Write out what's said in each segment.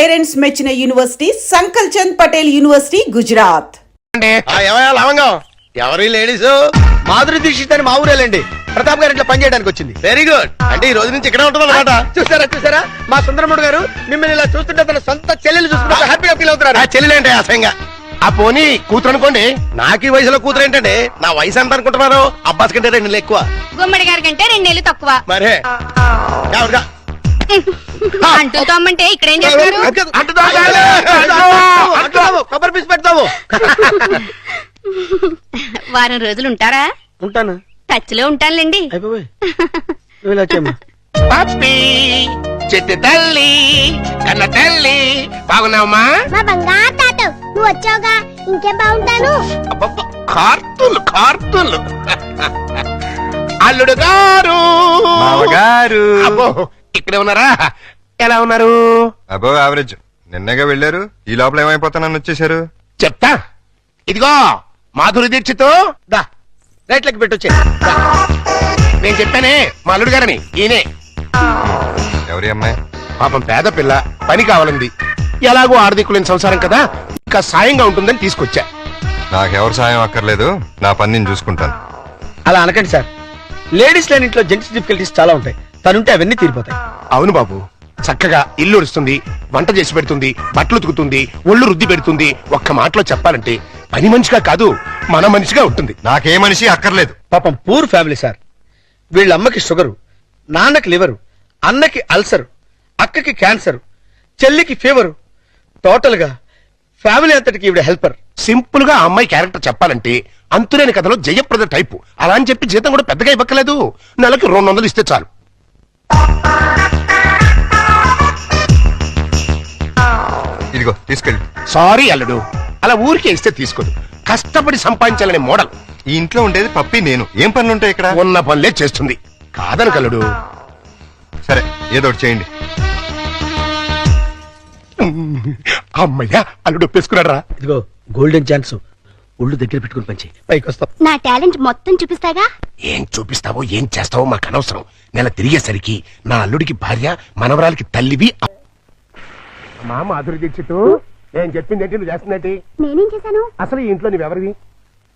Parents మెచ్చిన university సంకల్ Chand Patel university Gujarat. లవంగం ఎవరి లేడీస్? మాధురి దీక్షిత్ అని మా ఊరేలండి. ప్రతాప్ గారు ఇట్లా పనిచేయడానికి వచ్చింది. Very good. అంటే ఈ రోజు నుంచి ఇక్కడ ఉంటుంది అనమాట. చూసారా మా సుందరముడు గారు మిమ్మల్ని ఇలా చూస్తుంటే తన సొంత చెల్లెలు చూసుకుంటే హ్యాపీగా ఫీల్ అవుతున్నారు. ఆ చెల్లెలేంటే అసహ్యంగా. ఆ పోనీ కూతురు అనుకోండి. నాకు ఈ వయసులో కూతురు ఏంటంటే నా వయసు ఎంత అనుకుంటున్నారు? అబ్బాస్ కంటే 2 నెలలు ఎక్కువ. గుమ్మడి గారి కంటే 2 నెలలు తక్కువ. మరే ఎవరుగా? అంటూ తమ్మంటే ఇక్కడ ఏం చేస్తారు? కొబ్బరి పీసు పెడతావు. వారం రోజులు ఉంటారా? ఉంటాను. టచ్ లో ఉంటానులేండి. అయిపోయి నువ్వు ఇలా వచ్చేమ్మా. పప్పి చెట్టు తల్లి కన్న తల్లి బాగున్నావమ్మా? మా బంగారు తాత నువ్వు వచ్చావుగా ఇంకే బాగుంటాను. కార్తూలు అల్లుడు గారు మామగారు అబ్బో ఇక్కడే ఉన్నారా? ఎలా ఉన్నారు? అబ్బో యావరేజ్. నిన్నగా వెళ్ళారు, ఈ లోపల ఏమైపోతానని వచ్చేసారు. చెప్తా. ఇదిగో మాధురి దీక్షిత్ దా రైట్లకి పెట్టొచ్చే. నేను చెప్పానే మా అల్లుడు గారని. ఈయనే. ఎవరి అమ్మాయి? పాపం పేద పిల్ల, పని కావాలంది. ఎలాగో ఆర్థికులేని సంసారం కదా, ఇంకా సాయంగా ఉంటుందని తీసుకొచ్చా. నాకెవరు సాయం అక్కర్లేదు, నా పని నేను చూసుకుంటాను. అలా అనకండి సార్. లేడీస్ లేని ఇంట్లో జెంట్స్ డిఫికల్టీస్ చాలా ఉంటాయి. తనుంటే అవన్నీ తీరిపోతాయి. అవును బాబు, చక్కగా ఇల్లు ఉడుస్తుంది, వంట చేసి పెడుతుంది, బట్టలు ఉతుకుతుంది, ఒళ్ళు రుద్ది పెడుతుంది. ఒక్క మాటలో చెప్పాలంటే పని మనిషిగా కాదు మన మనిషిగా ఉంటుంది. నాకే మనిషి అక్కర్లేదు. పాపం పూర్ ఫ్యామిలీ సార్. వీళ్ళ అమ్మకి షుగరు, నాన్నకి లివరు, అన్నకి అల్సర్, అక్కకి క్యాన్సర్, చెల్లికి ఫీవరు. టోటల్ గా ఫ్యామిలీ అంతటికి ఈవిడ హెల్పర్. సింపుల్ గా ఆ అమ్మాయి క్యారెక్టర్ చెప్పాలంటే అంతులేని కథలో జయప్రద టైపు. అలా అని చెప్పి జీతం కూడా పెద్దగా ఇవ్వక్కలేదు. నెలకి 200 ఇస్తే చాలు. ఇదిగో తీసుకెళ్ళి. సారీ అల్లుడు, అలా ఊరికే ఇస్తే తీసుకోదు. కష్టపడి సంపాదించాలనే మోడల్. ఈ ఇంట్లో ఉండేది పప్పి నేను. ఏం పనులుంటాయి ఇక్కడ? ఉన్న పనులే చేస్తుంది. కాదని కల్లుడు. సరే ఏదో ఒకటి చేయండి. అమ్మయ్యా, అల్లుడు ఒప్పేసుకున్నారా? ఇదిగో గోల్డెన్ ఛాన్స్. ఒళ్ళు దగ్గర పెట్టుకుని పంచి పైకి వస్తాం. నా టాలెంట్ మొత్తం చూపిస్తాగా. ఏం చూపిస్తావో ఏం చేస్తావో మాకు అనవసరం. నెల తిరిగేసరికి నా అల్లుడికి భార్య, మనవరాలకి తల్లివి. మా మాధురి దీక్షిత్, నేను చెప్పింది ఏంటి, నువ్వు చేస్తున్నట్టు? నేనేం చేశాను? అసలు ఈ ఇంట్లో నువ్వెవరివి?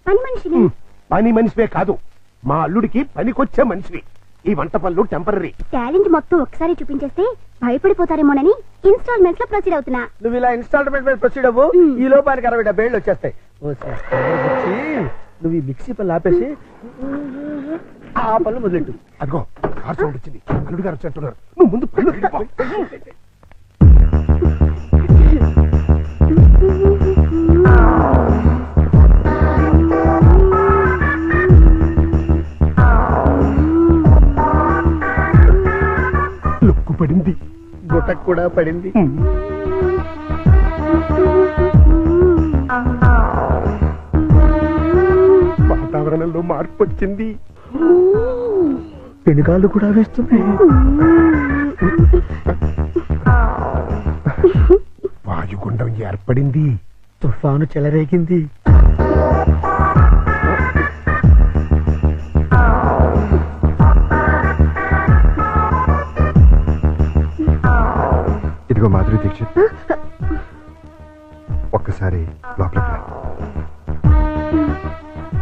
పని మనిషిని. పని మనిషివే కాదు, మా అల్లుడికి పనికొచ్చే మనిషివి. ఈ వంట పనులు టెంపరీ. టాలెంట్ మొత్తం ఒకసారి చూపించేస్తే భయపడిపోతారేమోనని ఇన్స్టాల్మెంట్స్ లో ప్రొసీడ్ అవుతున్నా. నువ్వు ఇలా ఇన్స్టాల్మెంట్ మీద ప్రొసీడ్ అవ్వు. ఈ లోపానికి 60-70 ఏళ్ళు వచ్చేస్తాయి. నువ్వు ఈ మిక్సీ పనులు ఆపేసి ఆ పనులు మొదలెట్టు. అదిగో కార్ సౌండ్ వచ్చింది, అల్లుడు గారు వచ్చేట్టున్నారు. నువ్వు ముందు పనులు వెళ్ళిపో. లుక్కు పడింది, గుట్టకు కూడా పడింది. వాతావరణంలో మార్పు వచ్చింది. పెనుగాళ్ళు కూడా వేస్తుంది. వాయుగుండం ఏర్పడింది. తుఫాను చెలరేగింది. ఇదిగో మాధురి దీక్షిత్, ఒక్కసారి లోపలికి రా.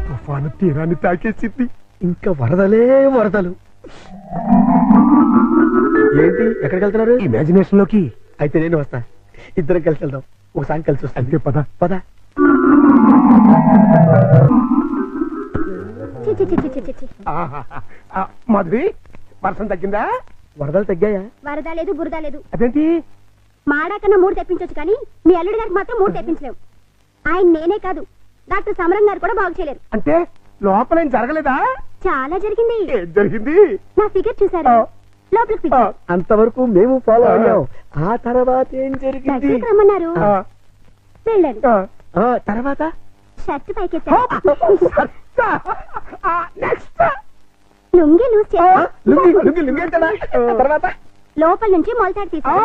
తుఫాను తీరాన్ని తాకేసింది. ఇంకా వరదలే వరదలు. ఏంటి ఎక్కడికి వెళ్తున్నారు? ఇమాజినేషన్ లోకి. అయితే నేను వస్తా. ఇద్దరం కలిసి వెళ్దాం. ఒకసారి కలిసి వస్తా. అంతే, పద పద. చి, చి, చి, చి, చి, చి. మాధురి, వర్షం తగ్గిందా? వరదలు తగ్గాయా? వరద లేదు, బురద లేదు. అదేంటి? మాడాకన్నా 3 తెప్పించొచ్చు కానీ మీ అల్లుడి గారికి మాత్రం 3 తెప్పించలేవు. ఆయన నేనే కాదు, డాక్టర్ సమరం గారు కూడా బాగు చేయలేరు. అంటే లోపల ఏం జరగలేదా? చాలా జరిగింది. ఏం జరిగింది? నా ఫిగర్ చూసారు, లోపలికి పిలిచారు. అంతవరకు మేము ఫాలో అయ్యాం. ఆ తర్వాత ఏం జరిగింది? దగ్గరికి రమ్మన్నారు, వెళ్ళాను. తర్వాత షర్ట్ పైకెత్తారు, లుంగి లూజ్ చేశారు. తర్వాత లోపల నుంచి మొలతాడు తీశారు.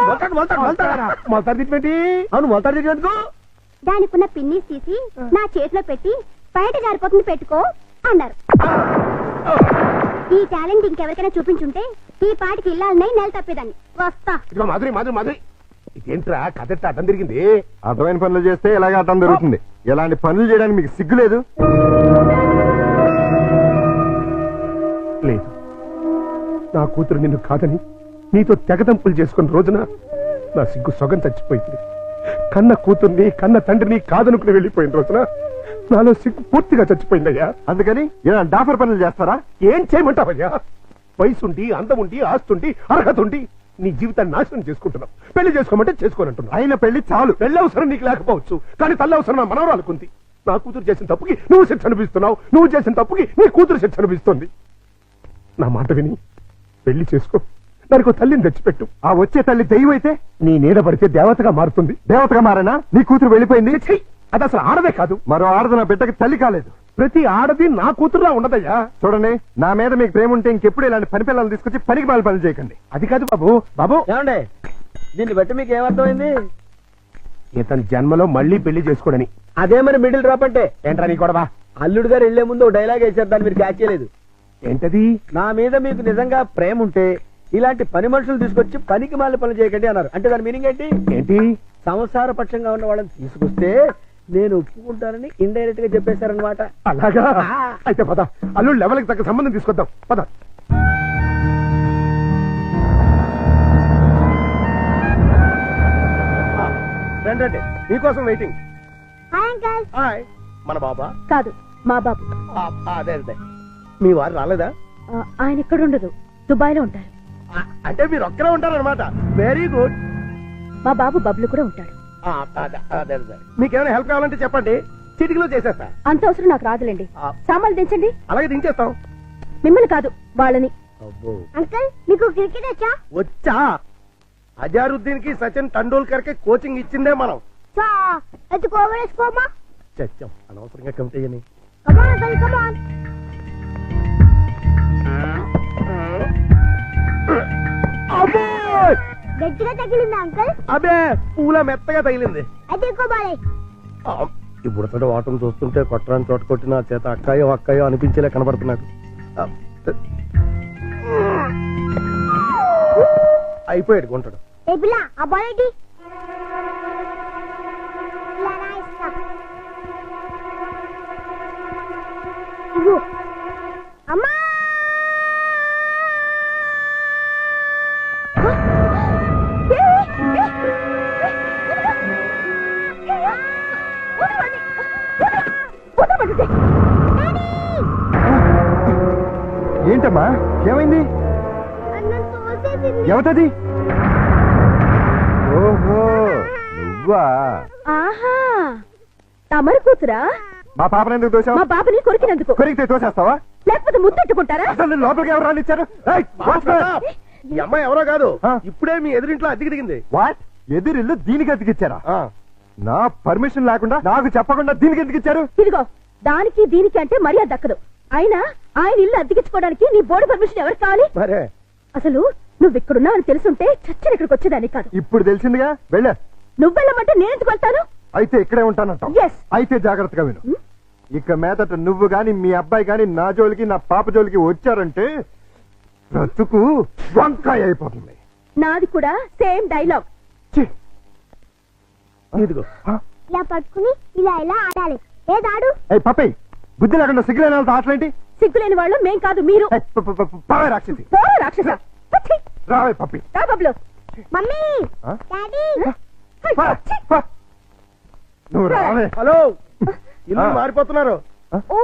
అవును మొలతాడు తిరిగేందుకు దానికున్న పిన్నీస్ తీసి నా చేతిలో పెట్టి బయట జారిపోతుంది పెట్టుకో అన్నారు. ఈ టాలెంట్ ఇంకెవరికైనా చూపించుంటే ఈ పాటికి ఇల్లాలనే నెల తప్పేదాన్ని. వస్తా. మాధురి మాధురి మాధురి, ఇదేంట్రా కథ అడ్డం తిరిగింది? అర్థమైన పనులు చేస్తే ఇలాగే అర్థం జరుగుతుంది. ఇలాంటి పనులు చేయడానికి మీకు సిగ్గు లేదు? లేదు, నా కూతురు నిన్ను కాదని నీతో తెగదంపులు చేసుకున్న రోజున నా సిగ్గు సొగం చచ్చిపోయింది. కన్న కూతుర్ని కన్న తండ్రిని కాదనుకుని వెళ్ళిపోయిన రోజున నాలో సిగ్గు పూర్తిగా చచ్చిపోయిందయ్యా. అందుకని ఇలా డాఫర్ పనులు చేస్తారా? ఏం చేయమంటావయ్యా? వయసుండి అందముండి ఆస్తుండి అర్హత ఉండి నీ జీవితాన్ని నాశనం చేసుకుంటున్నావు. పెళ్లి చేసుకోమంటే చేసుకోనంటున్నావు. అయిన పెళ్లి చాలు. పెళ్లి అవసరం నీకు లేకపోవచ్చు, కానీ తల్లి అవసరం నా మనవరాలకుంది. నా కూతురు చేసిన తప్పుకి నువ్వు శిక్ష అనిపిస్తున్నావు, నువ్వు చేసిన తప్పుకి నీ కూతురు శిక్ష అనిపిస్తుంది. నా మాట విని పెళ్లి చేసుకో, దానికి తల్లిని తెచ్చిపెట్టు. ఆ వచ్చే తల్లి దెయ్యం అయితే నీ నీడ పడితే దేవతగా మారుతుంది. దేవతగా మారేనా? నీ కూతురు వెళ్ళిపోయింది. ఛీ! అది అసలు ఆడదే కాదు. మరో ఆడది నా బిడ్డకి తల్లి కాలేదు. ప్రతి ఆడది నా కూతురులా ఉండదయ్యా. చూడండి, నా మీద మీకు ప్రేమ ఉంటే ఇంకెప్పుడు ఇలాంటి పని పిల్లలు తీసుకొచ్చి పనికి మాలి పనులు చేయకండి. అది కాదు బాబు. బాబు, ఏమండే దీన్ని బట్టి మీకు ఏమర్థమైంది? ఇతని జన్మలో మళ్ళీ పెళ్లి చేసుకోడని. అదే మరి మిడిల్ డ్రాప్ అంటే. ఏంట్రా నీ గొడవ? అల్లుడు గారు వెళ్లే ముందు డైలాగ్ వేసారు, దాన్ని మీరు క్యాచ్ చేయలేదు. ఏంటది? నా మీద మీకు నిజంగా ప్రేమ ఉంటే ఇలాంటి పని మనుషులు తీసుకొచ్చి పనికి మాలి పనులు చేయకండి అన్నారు. అంటే దాని మీనింగ్ ఏంటి? ఏంటి? సంసార పక్షంగా ఉన్న వాళ్ళని తీసుకొస్తే నేను ఒప్పుకుంటానని ఇండైరెక్ట్ గా చెప్పేశారనమాట. అలాగా? అయితే పద, అల్లుడు లెవెల్కి తగ్గ సంబంధం తీసుకొద్దాం. పద. రండి, మీకోసం వెయిటింగ్. Hi uncle. హాయ్. మన బాబా? కాదు, మా బాబు. అదే అదే. మీ వారు రాలేదా? ఆయన ఇక్కడ ఉండదు, దుబాయ్ లో ఉంటారు. అంటే మీరు ఒక్కరే ఉంటారనమాట. Very good. మా బాబు బబ్లు కూడా ఉంటాడు. మీకేమైనా హెల్ప్ కావాలంటే చెప్పండి, చిటికలో చేసేస్తా. అంత అవసరం నాకు రాదులేండి. సామాన్లు దించండి. అలాగే దించేస్తాం. మిమ్మల్ని కాదు, వాళ్ళని. అబ్బో, అంకల్, మీకు క్రికెట్ వచ్చా? వచ్చా? అజారుద్దీన్ కి సచిన్ టెండూల్కర్ కి కోచింగ్ ఇచ్చిందే మనం. చచ్చాం అనవసరంగా కమిటీ అని. గట్టిగా తగిలిందా అంకల్? అబే, పూల మెత్తగా తగిలింది. అయితే ఇంకోబాలే. ఈ బుడతడు వాటం చూస్తుంటే కొట్టరాని చోట కొట్టిన చేత అక్కాయో అక్కాయో అనిపించేలా కనబడుతున్నాడు. అయిపోయాడు గుంటడు. ఏ పిల్ల, ఆ బాల్ ఏంటి? ఇలా రా ఇస్తా. ఇగో. అమ్మా! ఏంటమ్మా, ఏమైంది? ఎవతది? ఓహో, నువ్వా? ఆహా, తమరి కూతురా? మా పాపను ఎందుకు తోసావు? మా బాబుని కొరికినందుకు. కొరికితే తోసేస్తావా? లేకపోతే ముద్దెట్టుకుంటారా? అసలు నేను లోపలికి ఎవరు రానిచ్చారు? ఈ అమ్మాయి ఎవరో కాదు, ఆ. ఇప్పుడే మీ ఎదురింట్లో అద్దెకి దిగింది. వాట్? ఎదురిల్లు దీనికి అతికిచ్చారా? నా పర్మిషన్ లేకుండా నాకు చెప్పకుండా దీనికి ఎందుకు ఇచ్చారు? ఇదిగో, దానికి దీనికి అంటే మర్యాద దక్కదు. అయినా ఆయన ఇల్లు అద్దెకించుకోవడానికి నీ బోర్డు పర్మిషన్ ఎవరికి కావాలి? మరే అసలు నువ్వు ఇక్కడున్నా అని తెలుసుంటే చచ్చిన ఇక్కడికి వచ్చేదాన్ని కాదు. ఇప్పుడు తెలిసిందిగా, వెళ్ళా. నువ్వు వెళ్ళమంటే నేను ఎందుకు వెళ్తాను? అయితే ఇక్కడే ఉంటానంటావు. Yes. అయితే జాగ్రత్తగా విను. ఇక మీదట నువ్వు గాని మీ అబ్బాయి గాని నా జోలికి నా పాప జోలికి వచ్చారంటే బ్రతుకు వంకాయ అయిపోతుంది. నాది కూడా సేమ్ డైలాగ్. ఛీ! ఇదిగో. ఇలా పట్టుకుని ఇలా ఇలా ఆడాలి. ఏదాడు? ఏయ్ పప్పి, బుద్ధి లేకుండా సిగ్గులేని వాళ్ళతో ఆటలేంటి? సిగ్గులేని వాళ్ళు మేం కాదు, మీరు. ఏయ్, పావే రాక్షసి. పోరా రాక్షస. పచ్చి. రావే పప్పి. రా బబ్లు. మమ్మీ, ఆ? డాడీ. పా, పా. నువ్వు రావే. హలో, ఇల్లు ఆ. మారిపోతున్నారు. ఓ,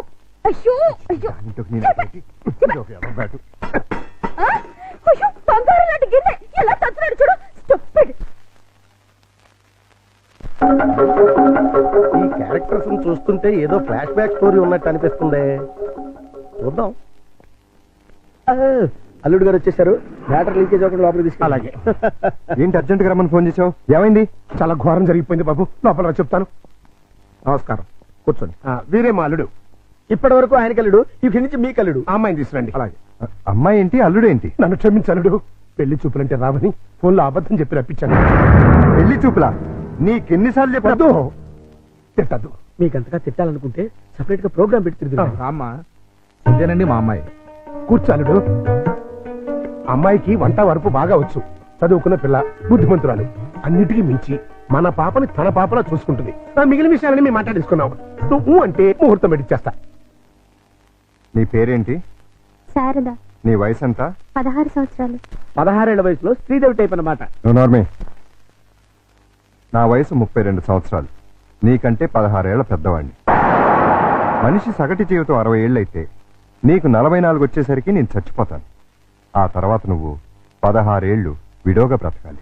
అయ్యో అయ్యో. ఇంటికి నేను పెట్టి, ఇదొక ఎర్ర బ్యాటు. ఆ? అయ్యో, బంగారం లాంటి గిన్నె ఎలా తత్తున్నాడు చూడు. స్టూపిడ్. ఈ క్యారెక్టర్స్ చూస్తుంటే ఏదో ఫ్లాష్ బ్యాక్ స్టోరీ ఉన్నట్టు అనిపిస్తుంది. చూద్దాం. అల్లుడు గారు వచ్చేసారు. బ్యాటర్ లీకేజ్ అవ్వకుండా లోపలికి తీసుకు. అలాగే. ఏంటి అర్జెంట్ గా రమ్మని ఫోన్ చేసావు? ఏమైంది? చాలా ఘోరం జరిగిపోయింది బాబు. లోపల రా చెప్తాను. నమస్కారం, కూర్చోండి. వీరే మా అల్లుడు. ఇప్పటి వరకు ఆయన కల్లుడు, ఇక్కడి నుంచి మీ కల్లుడు. ఆ అమ్మాయిని తీసుకురండి. అలాగే. అమ్మాయి ఏంటి, అల్లుడు ఏంటి? నన్ను క్షమించలుడు. పెళ్లి చూపులంటే రావని ఫోన్లో అబద్ధం చెప్పి రప్పించాను. పెళ్లి చూపులా? నీకెన్నిసార్లు చెప్పొద్దు. తిట్టద్దు. మీకంతగా తిట్టాలనుకుంటే సపరేట్ గా ప్రోగ్రామ్ పెట్టి తిరుగుతాం. అమ్మా, ఇదేనండి మా అమ్మాయి. కూర్చాలుడు. అమ్మాయికి వంట వరపు బాగా వచ్చు, చదువుకున్న పిల్ల, బుద్ధిమంతురాలు. అన్నిటికీ మించి మన పాపని తన పాపలా చూసుకుంటుంది. మిగిలిన విషయాలని మేము మాట్లాడేసుకున్నాం. నువ్వు అంటే ముహూర్తం పెట్టిచ్చేస్తా. నీ పేరేంటి? శారద, నీ వయసు ఎంత? 16 సంవత్సరాలు. 16 ఏళ్ల వయసులో శ్రీదేవి టైప్ అన్నమాట. నార్మే, నా వయసు 32 సంవత్సరాలు. నీకంటే 16 ఏళ్ల పెద్దవాడిని. మనిషి సగటు జీవితం 60 ఏళ్ళైతే నీకు 44 వచ్చేసరికి నేను చచ్చిపోతాను. ఆ తర్వాత నువ్వు 16 ఏళ్ళు విడోగా బ్రతకాలి.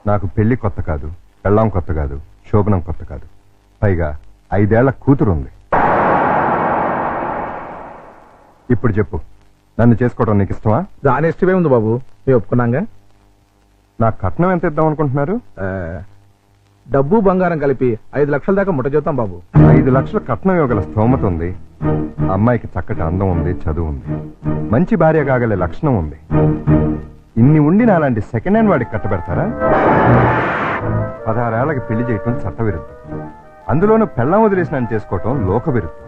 నాకు పెళ్లి కొత్త కాదు, పెళ్ళాం కొత్త కాదు, శోభనం కొత్త కాదు. పైగా 5 ఏళ్ల కూతురు ఉంది. ఇప్పుడు చెప్పు, నన్ను చేసుకోవడం నీకు ఇష్టమా? దాని ఇష్టమే ఉంది బాబు, మేము ఒప్పుకున్నాగా. నాకు కట్నం ఎంత ఇద్దాం అనుకుంటున్నారు? డబ్బు బంగారం కలిపి 5 లక్షల దాకా ముట్ట చేద్దాం బాబు. 5 లక్షల కట్నం ఇవ్వగల స్తోమత ఉంది. అమ్మాయికి చక్కటి అందం ఉంది, చదువు ఉంది, మంచి భార్య కాగలే లక్షణం ఉంది. ఇన్ని ఉండి నాలాంటి సెకండ్ హ్యాండ్ వాడికి కట్టబెడతారా? 16 ఏళ్లకి పెళ్లి చేయటం చట్టవిరుద్ధం. అందులోనూ పెళ్ళాం వదిలేసిన చేసుకోవటం లోక విరుద్ధం.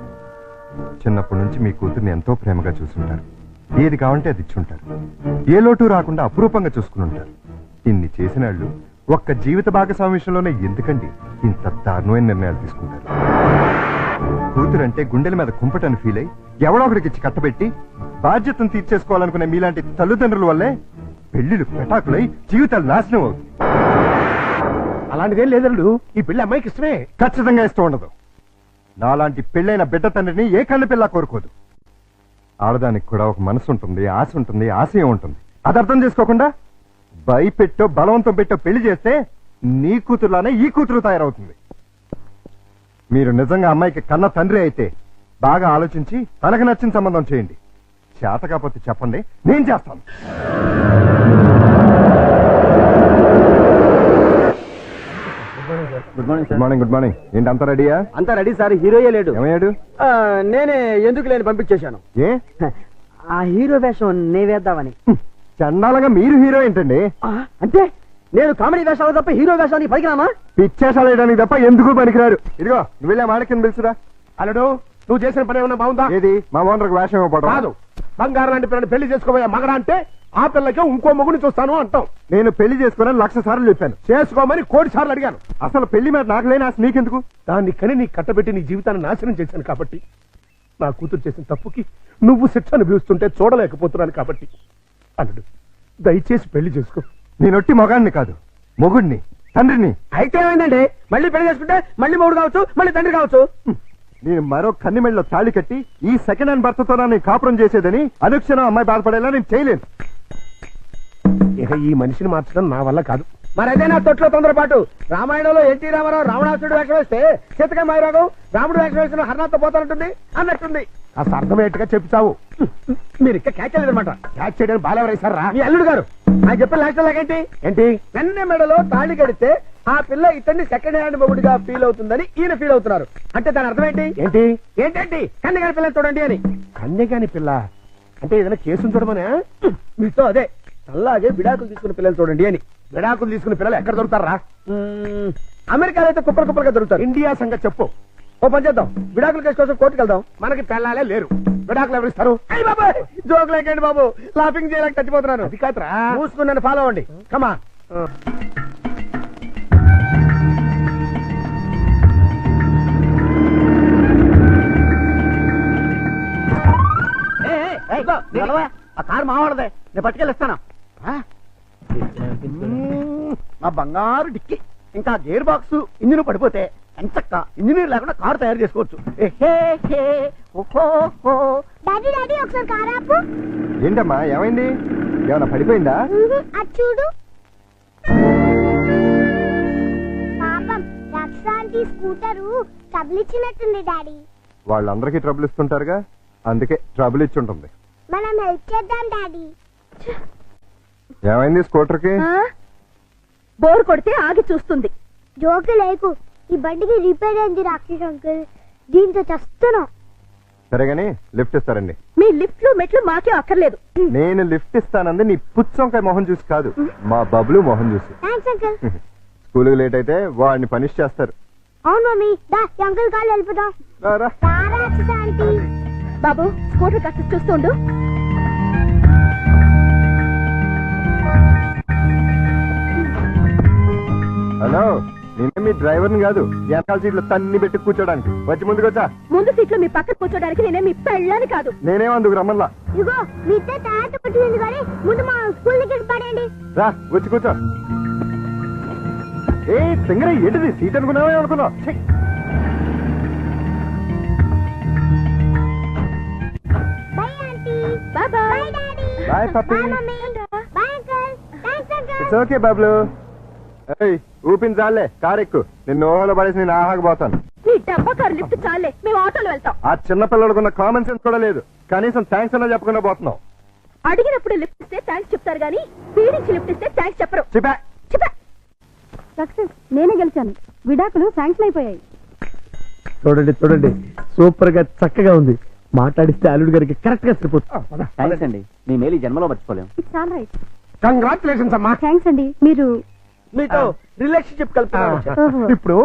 చిన్నప్పటి నుంచి మీ కూతుర్ని ఎంతో ప్రేమగా చూసుంటారు. ఏది కావంటే అది ఇచ్చుంటారు. ఏ లోటు రాకుండా అపురూపంగా చూసుకుని ఉంటారు. ఇన్ని చేసిన వాళ్ళు ఒక్క జీవిత భాగస్వామి విషయంలోనే ఎందుకండి ఇంత దారుణమైన నిర్ణయాలు తీసుకుంటారు? కూతురంటే గుండెల మీద కుంపటని ఫీల్ అయి ఎవడో ఒకడికి ఇచ్చి కట్టబెట్టి బాధ్యతను తీర్చేసుకోవాలనుకునే మీలాంటి తల్లిదండ్రుల వల్లే పెళ్లిళ్ళు పెటాకులై జీవితాలు నాశనం అవుతుంది. అలాంటిదేం లేదల్లుడు, ఈ పెళ్లి అమ్మాయికి ఇష్టమే. ఖచ్చితంగా ఇష్టం ఉండదు. నాలాంటి పెళ్ళైన బిడ్డ తండ్రిని ఏ కన్ను పిల్ల కోరుకోదు. ఆడదానికి కూడా ఒక మనసు ఉంటుంది, ఆశ ఉంటుంది, ఆశయం ఉంటుంది. అది అర్థం చేసుకోకుండా భయపెట్టో బలవంతం పెట్టో పెళ్లి చేస్తే నీ కూతురులానే ఈ కూతురు తయారవుతుంది. మీరు నిజంగా అమ్మాయికి కన్న తండ్రి అయితే బాగా ఆలోచించి తనకు నచ్చిన సంబంధం చేయండి. చేత కాకపోతే చెప్పండి, నేను చేస్తాను. Good morning. Good morning. ఏంటి అంతా రెడీయా? అంతా రెడీ సార్, హీరోయే లేడు. ఏమయ్యాడు? నేనే ఎందుకు లేని పంపించేశాను. ఏ ఆ హీరో వేషం నే వేద్దామని. చండాలంగా మీరు హీరో ఏంటండి? అంటే నేను కామెడీ వేషాలు తప్ప హీరో వేషానికి పనికిరామా? పిచ్చేసాలు వేయడానికి తప్ప ఎందుకు పనికిరారు. ఇదిగో నువ్వు వెళ్ళే మాడకిని పిలుచురా. అల్లుడు, నువ్వు చేసిన పని ఏమన్నా బాగుందా? ఏది మా ఓనర్కి వేషం ఇవ్వబడదు. కాదు, బంగారం లాంటి పిల్లని పెళ్లి చేసుకోబోయే మగడా అంటే ఆ పిల్లకే ఇంకో మొగుని చూస్తాను అంటాం. నేను పెళ్లి చేసుకుని 1,00,000 సార్లు చెప్పాను. చేసుకోమని 1,00,00,000 సార్లు అడిగాను. అసలు పెళ్లి మీద నాకు లేని ఆశ నీకెందుకు? దాన్ని కని నీ కట్టబెట్టి నీ జీవితాన్ని నాశనం చేశాను కాబట్టి, నా కూతురు చేసిన తప్పుకి నువ్వు శిక్ష అనుభవిస్తుంటే చూడలేకపోతున్నాను కాబట్టి, అల్లుడు దయచేసి పెళ్లి చేసుకో. నేనొట్టి మొగాడిని కాదు, మొగుడిని, తండ్రిని. అయితే ఏమైందండి, మళ్ళీ పెళ్లి చేసుకుంటే మళ్ళీ మూడు కావచ్చు, మళ్ళీ తండ్రి కావచ్చు. నేను మరో కన్నిమెళ్ళలో తాళి కట్టి ఈ సెకండ్ హ్యాండ్ భర్తతో నేను కాపురం చేసేదని అనుక్షణం అమ్మాయి బాధపడేలా నేను చేయలేను. ఇక ఈ మనిషిని మార్చడం నా వల్ల కాదు. మరైతే నా తొట్లో తొందరపాటు. రామాయణంలో ఎన్టీ రామారావు రావణాసురుడు వేషం వేస్తే సీతక మాయరాగం రాముడు వేషం వేసిన హర్నాథ్తో పోతానంటుంది అన్నట్టుంది. కాస్త అర్థమయ్యేట్టుగా చెప్తావు. మీరు ఇక్కడ క్యాచ్ చేయలేదన్నమాట. క్యాచ్ చేయడానికి బాలెవరేశారు రా. మీ అల్లుడు గారు ఆయన చెప్పిన లాస్ట్ లాగేంటి? ఏంటి? వెన్న మెడలో తాళి కడితే ఆ పిల్ల ఇతన్ని సెకండ్ హ్యాండ్ మొగుడిగా ఫీల్ అవుతుందని ఈయన ఫీల్ అవుతున్నారు. అంటే దాని అర్థం ఏంటి? ఏంటి? ఏంటండి కన్యగాని పిల్లని చూడండి అని. కన్యగాని పిల్ల అంటే ఏదైనా కేసు చూడమనే? మీతో అదే అలాగే విడాకులు తీసుకున్న పిల్లలు చూడండి అని. విడాకులు తీసుకున్న పిల్లలు ఎక్కడ దొరుకుతారా? అమెరికాలో అయితే కుప్పలు కుప్పలుగా దొరుకుతారు. ఇండియా సంగతి చెప్పు. ఓ పని చేద్దాం, విడాకుల కేసు కోసం కోర్టుకు వెళ్దాం. మనకి పెళ్ళాలే లేరు, విడాకులు ఎవరిస్తారు? అయ్యి బాబాయ్, జోక్ లేకండి బాబు, లాఫింగ్ చేయలేక చచ్చిపోతున్నాను. అది కాదురా. మూసుకుని నన్ను ఫాలో అవ్వండి. కమా ఆ కారు మావాడదే, నేను పట్టుకెళ్ళిస్తాను. మా బంగారు డిక్కి ఇంకా గేర్ బాక్స్ ఇంజిన్ పడిపోతే ఎంచక్క ఇంజనీర్ లేకుండా కారు తయారు చేసుకోవచ్చు. డాడీ డాడీ ఒకసారి కారు ఆపు. ఏంటమ్మా ఏమైంది? ఏమైనా పడిపోయిందా? అది చూడు. పాపం రక్షాంటి స్కూటరు ట్రబుల్ ఇచ్చినట్టుంది డాడీ. వాళ్ళందరికీ ట్రబుల్ ఇస్తుంటారుగా, అందుకే ట్రబుల్ ఇచ్చి ఉంటుంది. మనం హెల్ప్ చేద్దాం డాడీ. ఏమైంది స్కూటర్కి? బోర్ కొడితే ఆగి చూస్తుంది. జోకు లేకు, ఈ బండికి రిపేర్ అయింది రాక్షస్ అంకుల్, దీంతో చస్తున్నాం. సరేగాని లిఫ్ట్ ఇస్తారండి. మీ లిఫ్ట్లు మెట్లు మాకే అక్కర్లేదు. నేను లిఫ్ట్ ఇస్తానంది నీ పుచ్చంకాయ మొహం చూసి కాదు, మా బబ్లు మొహం చూసి. Thanks uncle. స్కూల్కి లేట్ అయితే వాడిని పనిష్ చేస్తారు. అవును మమ్మీ, దా అంకుల్ కాళ్ళు వెళ్ళిపోదాం. రారా. రాక్షస్ ఆంటీ. బాబు స్కూటర్ కాస్త చూస్తుండు. హలో నేనే మీ డ్రైవర్ని కాదు వెనకాల సీట్లు తన్ని పెట్టి కూర్చోడానికి వచ్చి ముందుకు వచ్చా ముందు సీట్లో మీ పక్కన కూర్చోడానికి నేనే మీ పెళ్ళని కాదు. నేనేమందుకు రమ్మల్లా ఇగో మీ తాత పట్టింది కానీ ముందు మా స్కూల్ దగ్గర పడండి. రా వచ్చి కూర్చో. ఏ సింగరే ఏంటిది సీట్ అనుకున్నావే అనుకున్నావు. Bye aunty. Bye bye daddy. Bye పప్పి. Bye mummy. Bye uncle. Thanks uncle. It's okay Bablu. ఏయ్ ఊపిన చాలే కారు ఎక్కు. నిన్ను ఓహోలో పడేసి నేను ఆహాకపోతాను. నీ డబ్బా కారు లిఫ్ట్ చాలే మేము ఆటోలో వెళ్తాం. ఆ చిన్న పిల్లలకున్న కామన్ సెన్స్ కూడా లేదు. కనీసం థ్యాంక్స్ అన్నా చెప్పకుండా పోతున్నావు. అడిగినప్పుడు లిఫ్ట్ ఇస్తే థ్యాంక్స్ చెప్తారు గానీ పీడించి లిఫ్ట్ ఇస్తే థ్యాంక్స్ చెప్పరు. చెప్పా సక్సెస్ నేనే గెలిచాను. విడాకులు శాంక్షన్ అయిపోయాయి. చూడండి చూడండి, సూపర్ గా చక్కగా ఉంది. మాట్లాడిస్తే అల్లుడు గారికి కరెక్ట్ గా సరిపోతుంది. థ్యాంక్స్ అండి, మీ మేలు జన్మలో మర్చిపోలేం. It's all right. కంగ్రాచులేషన్స్ అమ్మా. థ్యాంక్స్ అండి. మీరు మీతో రిలేషన్షిప్ కలుపుతున్నాను. ఓహో. ఇప్పుడు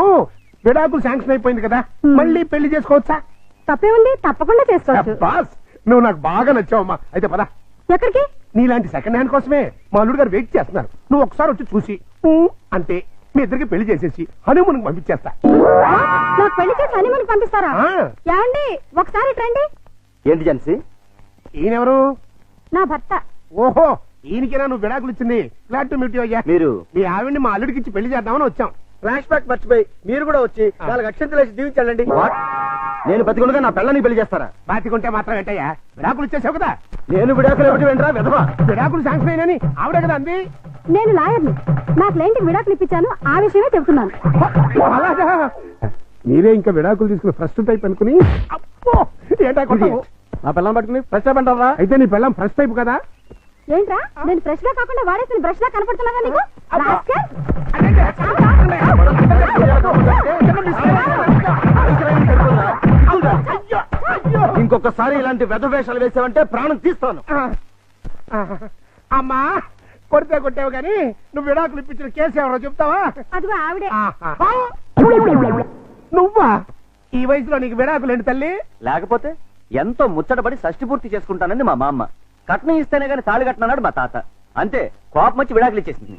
విడాకులు శాంక్షన్ అయిపోయింది కదా, మళ్ళీ పెళ్లి చేసుకోవచ్చా? తప్పేముంది, తప్పకుండా చేసుకోవచ్చు. బాస్ నువ్వు నాకు బాగా నచ్చావమ్మా. అయితే పద. ఎక్కడికి? నీలాంటి సెకండ్ హ్యాండ్ కోసమే మా అల్లుడు గారు వెయిట్ చేస్తున్నారు. నువ్వు ఒకసారి వచ్చి చూసి ఊ అంటే మీ ఇద్దరికి పెళ్లి చేసేసి హనీమూన్ పంపించేస్తా. నాకు పెళ్లి చేసి హనీమూన్ పంపిస్తారా? ఆ. ఏమండి ఒకసారి రండి. ఏంటి జన్సీ? ఈయనెవరు? నా భర్త. ఓహో ఈయనకేనా నువ్వు విడాకులు ఇచ్చింది? గ్లాడ్ టు మీట్ యు అయ్యా. మీరు మీ ఆవిడ్ని మా అల్లుడికి ఇచ్చి పెళ్లి చేద్దామని వచ్చాం. ఫ్లాష్ బ్యాక్ మర్చిపోయి మీరు కూడా వచ్చి 4 అక్షంతలు వేసి దీవించాలండి. నేను బతికుండగా నా పిల్లని పెళ్లి చేస్తారా? బాతికుంటే మాత్రం ఏంటయ్యా, విడాకులు ఇచ్చేసావు కదా. నేను విడాకులు ఎప్పుడు వెంటరా విధవా? విడాకులు శాంక్షన్ అయినని ఆవిడే కదా అంది. నేను లాయర్ని. నా క్లయింట్ విడాకులు ఇప్పించాను. ఆ విషయమే చెబుతున్నాను. అలాగా మీరే ఇంకా విడాకులు తీసుకుని ఫస్ట్ టైప్ అనుకుని అప్పో ఏంటా కొట్టావు? నా పిల్లని పట్టుకుని ఫ్రెష్ అప్ అంటారా? అయితే నీ పిల్లం ఫస్ట్ టైప్ కదా. ఏంట్రా నేను ఫ్రెష్ గా కాకుండా వాడేసిన బ్రష్ లా కనపడుతున్నాగా నీకు? రాస్కెల్. ఇంకొకసారి ఇలాంటి వెధ వేషాలు వేసావంటే ప్రాణం తీస్తాను. అమ్మా కొడితే కొట్టావు కానీ నువ్వు విడాకులు ఇప్పించిన కేసు ఎవరో చెప్తావా? అదిగో ఆవిడే. నువ్వా? ఈ వయసులో నీకు విడాకులు ఏంటి తల్లి? లేకపోతే ఎంతో ముచ్చటపడి షష్టి పూర్తి చేసుకుంటానంది మా మామ. కట్నం ఇస్తేనే గాని తాళి కట్టినాడు మా తాత. అంతే, కోపం వచ్చి విడాకులు ఇచ్చేసింది.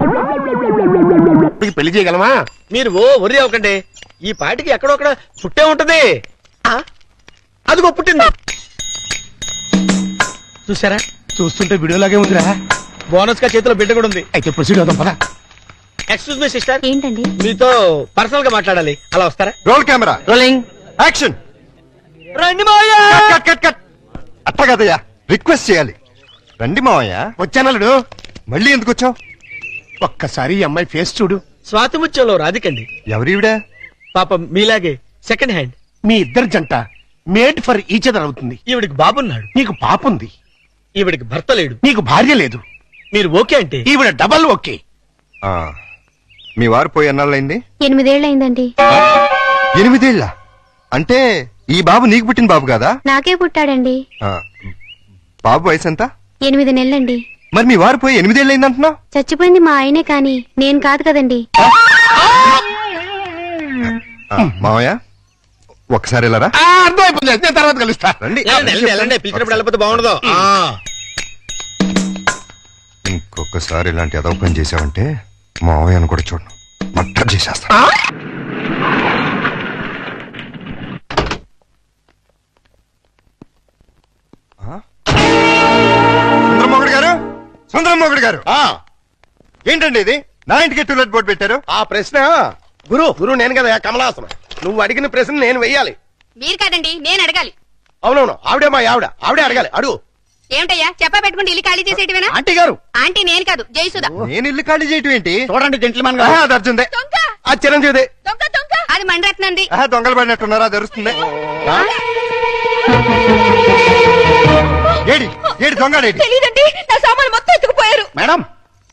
పెళ్లి చేయగలమా? మీరు ఒరి అవ్వకండి. ఈ పాటికి ఎక్కడొక్కడ పుట్టే ఉంటది. అదిగో పుట్టింది. చూసారా? చూస్తుంటే వీడియోలాగే ఉందిరా. బోనస్ గా చేతిలో బిడ్డ కూడా ఉంది. అయితే ప్రొసీడ్ అవుదాం పద. ఎక్స్క్యూజ్ మీ సిస్టర్, ఏంటండి? మీతో పర్సనల్ గా మాట్లాడాలి. అలా వస్తారా? Roll camera rolling action. రండి మావయ్య. Cut cut cut. అట్ట కదయ్యా, రిక్వెస్ట్ చేయాలి. రండి మావయ్య. వచ్చానల్లుడు. మళ్ళీ ఎందుకు వచ్చావు? ఒక్కసారి ఈ అమ్మాయి ఫేస్ చూడు. స్వాతి ముత్యంలో రాధికండి. ఎవరివిడా? పాపం మీలాగే సెకండ్ హ్యాండ్. మీ ఇద్దరు జంట మేడ్ ఫర్ ఈచ్ అదర్ అవుతుంది. ఈవిడికి బాబున్నాడు. నీకు పాప ఉంది. ఈవిడికి భర్త లేడు. నీకు భార్య లేదు. మీరు ఓకే అంటే ఈవిడ డబల్ ఓకే. ఆ, మీ వారు పోయి ఎన్నాళ్ళైంది? 8 ఏళ్ళయిందండి. 8 ఏళ్ళ? అంటే ఈ బాబు నీకు పుట్టిన బాబు కాదా? నాకే పుట్టాడండి. ఆ, బాబు వయసు ఎంత? 8 నెలలండి. మరి మీ వారు పోయి 8 ఏళ్ళైంది అంటున్నావు? చచ్చిపోయింది మా ఆయనే కాని నేను కాదు కదండి. మావయ్య ఒకసారి వెళ్ళరా. అర్థమైపోతుంది. నేను తర్వాత కలుస్తా. రండి. పిలిచినప్పుడు వెళ్ళకపోతే బాగుండదు. ఇంకొకసారి ఇలాంటి అదవ పని చేసావంటే మావయ్యను కూడా చూడను, మర్డర్ చేసేస్తా. సుందరమోగుడు గారు, సుందరమోగుడు గారు, ఏంటండి ఇది? నా ఇంటికి టూలెట్ బోర్డు పెట్టారు. ఆ ప్రశ్న గురు నేను కదా కమలాసనం. నువ్వు అడిగిన ప్రశ్న నేను వెయ్యాలి. మీరు కాదండి, నేను అడగాలి. అవునవును, ఆవిడే మా ఆవిడే అడగాలి. అడుగు. ఏమిటయ్యా చెప్పా పెట్టుకుంటే ఇల్లు ఖాళీ చేసేటివేనా? ఆంటీ గారు, ఆంటీ నేను కాదు, జయసుధ. నేను ఇల్లు ఖాళీ చేయటం ఏంటి? చూడండి జెంట్లమన్ ఆహా, అది అర్జుందే. దొంగ ఆ చిరంజీవిదే. దొంగ దొంగ అది మండరత్నంది. ఆహా, దొంగలు పడినట్టున్నారా? తెరుస్తుంది. ఏడి ఏడి దొంగడేడి? తెలీదండి, నా సామాన్ మొత్తం ఎత్తుకుపోయారు. మేడం,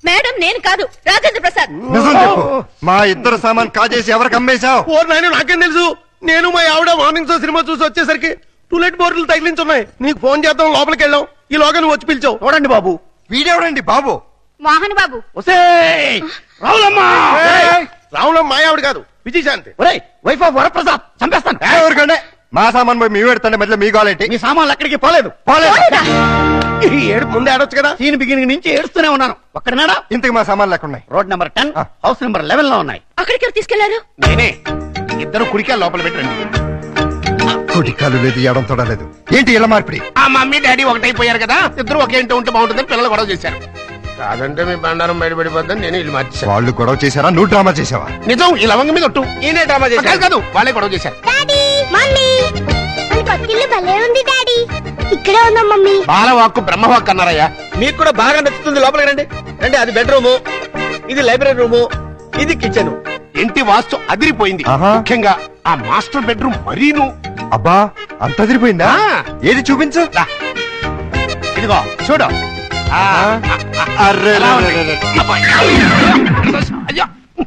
మేడం నేను కాదు, రాజేంద్ర ప్రసాద్. నిజం చెప్పు. మా ఇద్దరు సామాన్ కాజేసి ఎవరికి అమ్మేశావు? ఓ నాయన, నాకేం తెలుసు? నేను మా ఆవిడ మార్నింగ్ షో సినిమా చూసి వచ్చేసరికి టూలెట్ బోర్డులు తగిలించున్నాయి. నీకు ఫోన్ చేద్దాం లోపలికి వెళ్ళాం. ఈ లోగా నువ్వు వచ్చి పిలిచావు. చూడండి బాబు. వీడెవడండి బాబు? మోహన్ బాబు. రావులమ్మా. రావులం మా ఆవిడ కాదు, విజయశాంతి. ఒరేయ్, వైఫ్ ఆఫ్ వరప్రసాద్ చంపేస్తాను. ఎవరికండి? మా సామాన్ పోయి మీ పెడతాండి, మధ్యలో మీ గోలేంటి? మీ సామాన్లు ఎక్కడికి పోలేదు. పోలేదు. ఏడు ముందే ఆడొచ్చు కదా. సీన్ బిగినింగ్ నుంచి ఏడుస్తూనే ఉన్నాను. ఒక్కడనాడా? ఇంతకు మా సామాన్లు లేకుండా రోడ్ నెంబర్ 10 ఆ. హౌస్ నెంబర్ 11 లో ఉన్నాయి. అక్కడికి ఎవరు తీసుకెళ్లారు? నేనే. ఇద్దరు కుడికా లోపల పెట్టండి. కుటికాలు లేదు ఎడం తొడలేదు ఏంటి ఇలా మార్పిడి? ఆ మమ్మీ డాడీ ఒకటైపోయారు కదా, ఇద్దరు ఒకే ఇంటి ఉంటే బాగుంటుందని పిల్లలు గొడవ చేశారు. కాదంటే మీ బండారం బయటపడిపోద్దని నేను ఇల్లు మార్చేశాను. వాళ్ళు గొడవ చేశారా నువ్వు డ్రామా చేసావా? నిజం, ఈ లవంగ మీద ఒట్టు. ఈయనే డ్రామా కాదు చేశారు. కాదు, వాళ్ళే గొడవ చేశారు. డాడీ మమ్మీ మన పక్కిల్లు భలే ఉంది డాడీ. ఇక్కడే ఉందాం మమ్మీ. బాలవాక్కు బ్రహ్మవాక్కు అన్నారయ్యా. మీకు కూడా బాగా నచ్చుతుంది, లోపలికి రండి. రండి, అది బెడ్రూము, ఇది లైబ్రరీ రూము, ఇది కిచెన్. ఇంటి వాస్తు అదిరిపోయింది. ఆహా. ముఖ్యంగా ఆ మాస్టర్ బెడ్రూమ్ మరీను. అబ్బా అంత తిరిపోయిందా? ఆ. ఏది చూపించు. రా. ఇదిగో చూడు. ఆ, అర్రే ఎలా ఉంది? అబ్బా, అయ్యో,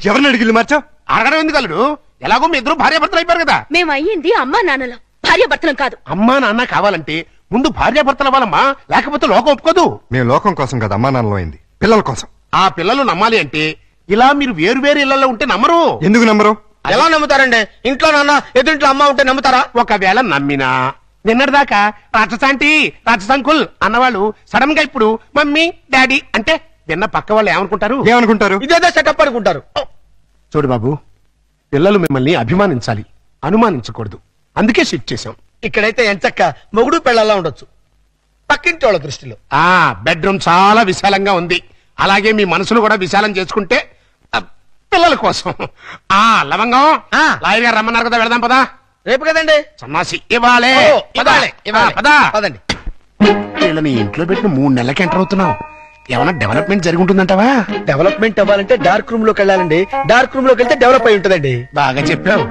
ఎవరిని అడిగి ఇల్లు మార్చావు? అడగడం ఎందుకు అల్లుడు? ఎలాగో మీ ఇద్దరు భార్యాభర్తలు అయిపోయారు కదా. మేము అయ్యింది అమ్మా నాన్నలం, భార్య భర్తలం కాదు. అమ్మా నాన్న కావాలంటే ముందు భార్యాభర్తలు అవ్వాలమ్మా, లేకపోతే లోకం ఒప్పుకోదు. మేము లోకం కోసం కదా అమ్మా నాన్నలో అయింది, పిల్లల కోసం. ఆ పిల్లలు నమ్మాలి అంటే ఇలా మీరు వేరు వేరు ఇళ్లలో ఉంటే నమ్మరు. ఎందుకు నమ్మరు? ఎలా నమ్ముతారండి? ఇంట్లో నాన్న ఎదురింట్లో అమ్మ ఉంటే నమ్ముతారా? ఒకవేళ నమ్మినా నిన్నటిదాకా రాక్షసాంటి రాక్షసంకుల్ అన్నవాళ్ళు సడన్ గా ఇప్పుడు మమ్మీ డాడీ అంటే విన్న పక్క వాళ్ళు ఏమనుకుంటారు? ఏమనుకుంటారు? ఇదేదో సెటప్ అనుకుంటారు. చూడు బాబు, పిల్లలు మిమ్మల్ని అభిమానించాలి, అనుమానించకూడదు. అందుకే షిఫ్ట్ చేశాం. ఇక్కడైతే ఎంచక్క మొగుడు పెళ్ళలా ఉండొచ్చు, పక్కింటి వాళ్ళ దృష్టిలో. ఆ బెడ్రూమ్ చాలా విశాలంగా ఉంది. అలాగే మీ మనసును కూడా విశాలం చేసుకుంటే ఆ, పిల్లల కోసం. ఆ లవంగం, ఆ. లాయర్ గారు రమ్మన్నారు కదా, వెళదాం పదా. రేపు కదండి. సన్నాసి ఇవ్వాలే. ఓ, పద. ఇవ్వాలి. పద. పదండి. వీళ్ళని ఇంట్లో పెట్టిన 3 నెలలకి ఎంటర్ అవుతున్నావు. ఏమైనా డెవలప్మెంట్ జరిగి ఉంటుందంటావా? డెవలప్మెంట్ అవ్వాలంటే డార్క్ రూమ్ లోకి వెళ్ళాలండి. డార్క్ రూమ్ లోకి వెళ్తే డెవలప్ అయి ఉంటుందండి. బాగా చెప్పావు.